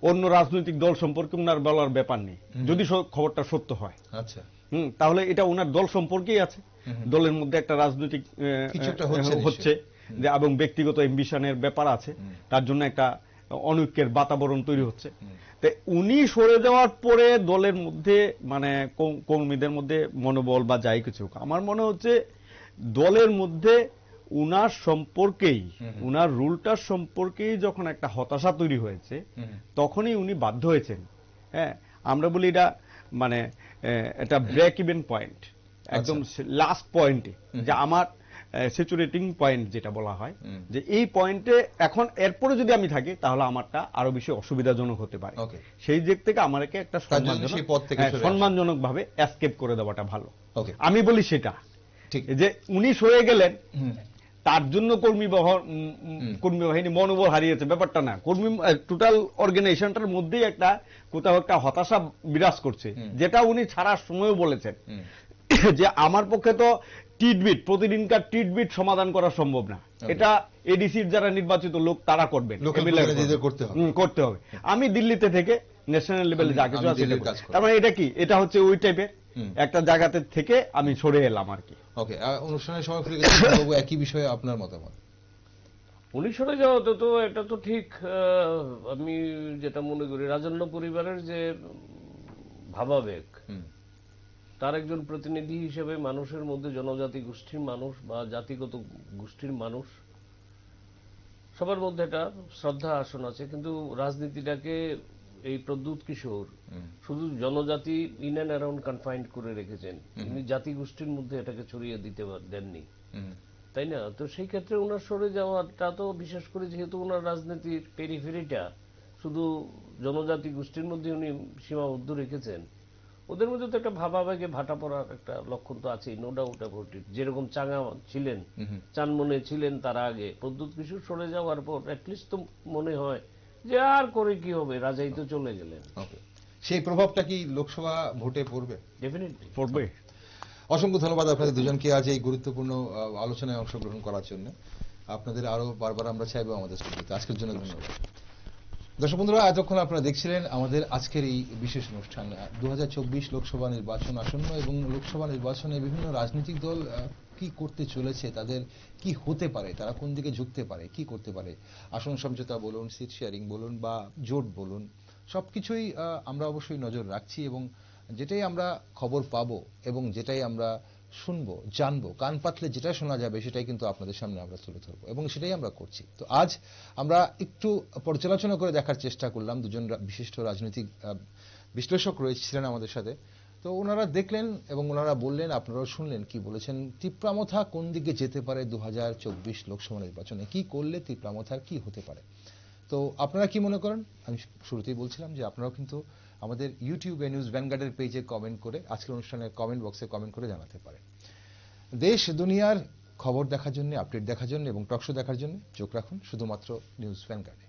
অন্য রাজনৈতিক দল সম্পর্কে ওনার বলার ব্যাপার নেই, যদি খবরটা সত্য হয়। আচ্ছা, তাহলে এটা ওনার দল সম্পর্কেই আছে, দলের মধ্যে একটা রাজনৈতিক হচ্ছে যে এবং ব্যক্তিগত এমবিশনের ব্যাপার আছে, তার জন্য একটা অনৈক্যের বাতাবরণ তৈরি হচ্ছে। তো উনি সরে যাওয়ার পরে দলের মধ্যে মানে কর্মীদের মধ্যে মনোবল বা যাই কিছু, আমার মনে হচ্ছে দলের মধ্যে উনার সম্পর্কেই, উনার রুলটার সম্পর্কেই যখন একটা হতাশা তৈরি হয়েছে, তখনই উনি বাধ্য হয়েছেন। হ্যাঁ, আমরা বলি এটা মানে এটা ব্রেক ইভেন পয়েন্ট, একদম লাস্ট পয়েন্টে, যে আমার স্যাচুরেটিং পয়েন্ট যেটা বলা হয়, যে এই পয়েন্টে এখন এরপরে যদি আমি থাকি তাহলে আমারটা আরো বেশি অসুবিধাজনক হতে পারে। সেই দিক থেকে আমাকে একটা সম্মানজনক ভাবে এসকেপ করে দেওয়াটা ভালো, আমি বলি সেটা। যে উনি সরে গেলেন তার জন্য কর্মী বাহিনী মনোবল হারিয়েছে, ব্যাপারটা না। কর্মী টোটাল অর্গানাইজেশনটার মধ্যেই একটা কোথাও একটা হতাশা বিরাজ করছে, যেটা উনি ছাড়ার সময়ও বলেছেন যে আমার পক্ষে তো টিটবিট, প্রতিদিনকার টিটবিট সমাধান করা সম্ভব না, এটা এডিসির যারা নির্বাচিত লোক তারা করবেন, করতে হবে। আমি দিল্লিতে থেকে ন্যাশনাল লেভেলে যা কিছু আছে, তার মানে এটা কি, এটা হচ্ছে ওই টাইপের একটা জায়গাতে থেকে আমি সরে এলাম আর কি। ওকে, অনুষ্ঠানের সময় ফিরে গেছি, একই বিষয়ে আপনার মতামত? উনি সরে যাওয়া তো এটা তো ঠিক। আমি যেটা মনে করি রাজন্য পরিবারের যে ভাবাবেগ, তার একজন প্রতিনিধি হিসেবে মানুষের মধ্যে জনজাতি গোষ্ঠীর মানুষ বা জাতিগত গোষ্ঠীর মানুষ সবার মধ্যে একটা শ্রদ্ধা আসন আছে, কিন্তু রাজনীতিটাকে এই প্রদ্যুৎ কিশোর শুধু জনজাতি ইন অ্যান্ড অ্যারাউন্ড কনফাইন্ড করে রেখেছেন, উনি জাতি গোষ্ঠীর মধ্যে এটাকে ছড়িয়ে দিতে দেননি, তাই না? তো সেই ক্ষেত্রে ওনার সরে যাওয়াটা তো, বিশেষ করে যেহেতু ওনার রাজনীতির পেরিফেরিটা শুধু জনজাতি গোষ্ঠীর মধ্যে উনি সীমাবদ্ধ রেখেছেন, ওদের মধ্যে তো একটা ভাবাবেগে ভাটা পড়ার একটা লক্ষণ তো আছেই, নো ডাউট অ্যাবাউট ইট। যেরকম চাঙ্গা ছিলেন, চানমনে ছিলেন, তার আগে প্রদ্যুৎ কিশোর সরে যাওয়ার পর অ্যাটলিস্ট তো মনে হয় যে আর করে কি হবে, রাজাই তো চলে গেলেন। সেই প্রভাবটা কি লোকসভা ভোটে পড়বে? ডেফিনেটলি পড়বে। অসংখ্য ধন্যবাদ আপনাদের দুজনকে আজ এই গুরুত্বপূর্ণ আলোচনায় অংশগ্রহণ করার জন্য। আপনাদের আরো বারবার আমরা চাইবো আমাদের স্টুডিওতে। আজকের জন্য ধন্যবাদ। দর্শক বন্ধুরা, এতক্ষণ আপনারা দেখছিলেন আমাদের আজকের এই বিশেষ অনুষ্ঠান। 2024 লোকসভা নির্বাচন আসন্ন এবং লোকসভা নির্বাচনে বিভিন্ন রাজনৈতিক দল কি করতে চলেছে, তাদের কি হতে পারে, তারা কোন দিকে ঝুঁকতে পারে, কি করতে পারে, আসন সমঝোতা বলুন, সিট শেয়ারিং বলুন বা জোট বলুন, সবকিছুই আমরা অবশ্যই নজর রাখছি এবং যেটাই আমরা খবর পাবো এবং যেটাই আমরা শুনবো, জানবো, কান পাতলে যেটা শোনা যাবে সেটাই কিন্তু আপনাদের সামনে আমরা তুলে ধরবো এবং সেটাই আমরা করছি। তো আজ আমরা একটু পর্যালোচনা করে দেখার চেষ্টা করলাম, দুজন বিশিষ্ট রাজনৈতিক বিশ্লেষক রয়েছিলেন আমাদের সাথে। তো ওনারা দেখলেন এবং ওনারা বললেন, আপনারাও শুনলেন কি বলেছেন। তিপ্রামথা কোন দিকে যেতে পারে 2024 লোকসভা নির্বাচনে, কি করলে তিপ্রামথার কি হতে পারে। তো আপনারা কি মনে করেন? আমি শুরুতেই বলছিলাম যে আপনারাও কিন্তু আমাদের ইউটিউবে নিউজ ভ্যানগার্ডের পেজে কমেন্ট করে, আজকের অনুষ্ঠানের কমেন্ট বক্সে কমেন্ট করে জানাতে পারেন। দেশ দুনিয়ার খবর দেখার জন্য, আপডেট দেখার জন্য এবং টকশো দেখার জন্য চোখ রাখুন শুধুমাত্র নিউজ ভ্যানগার্ডে।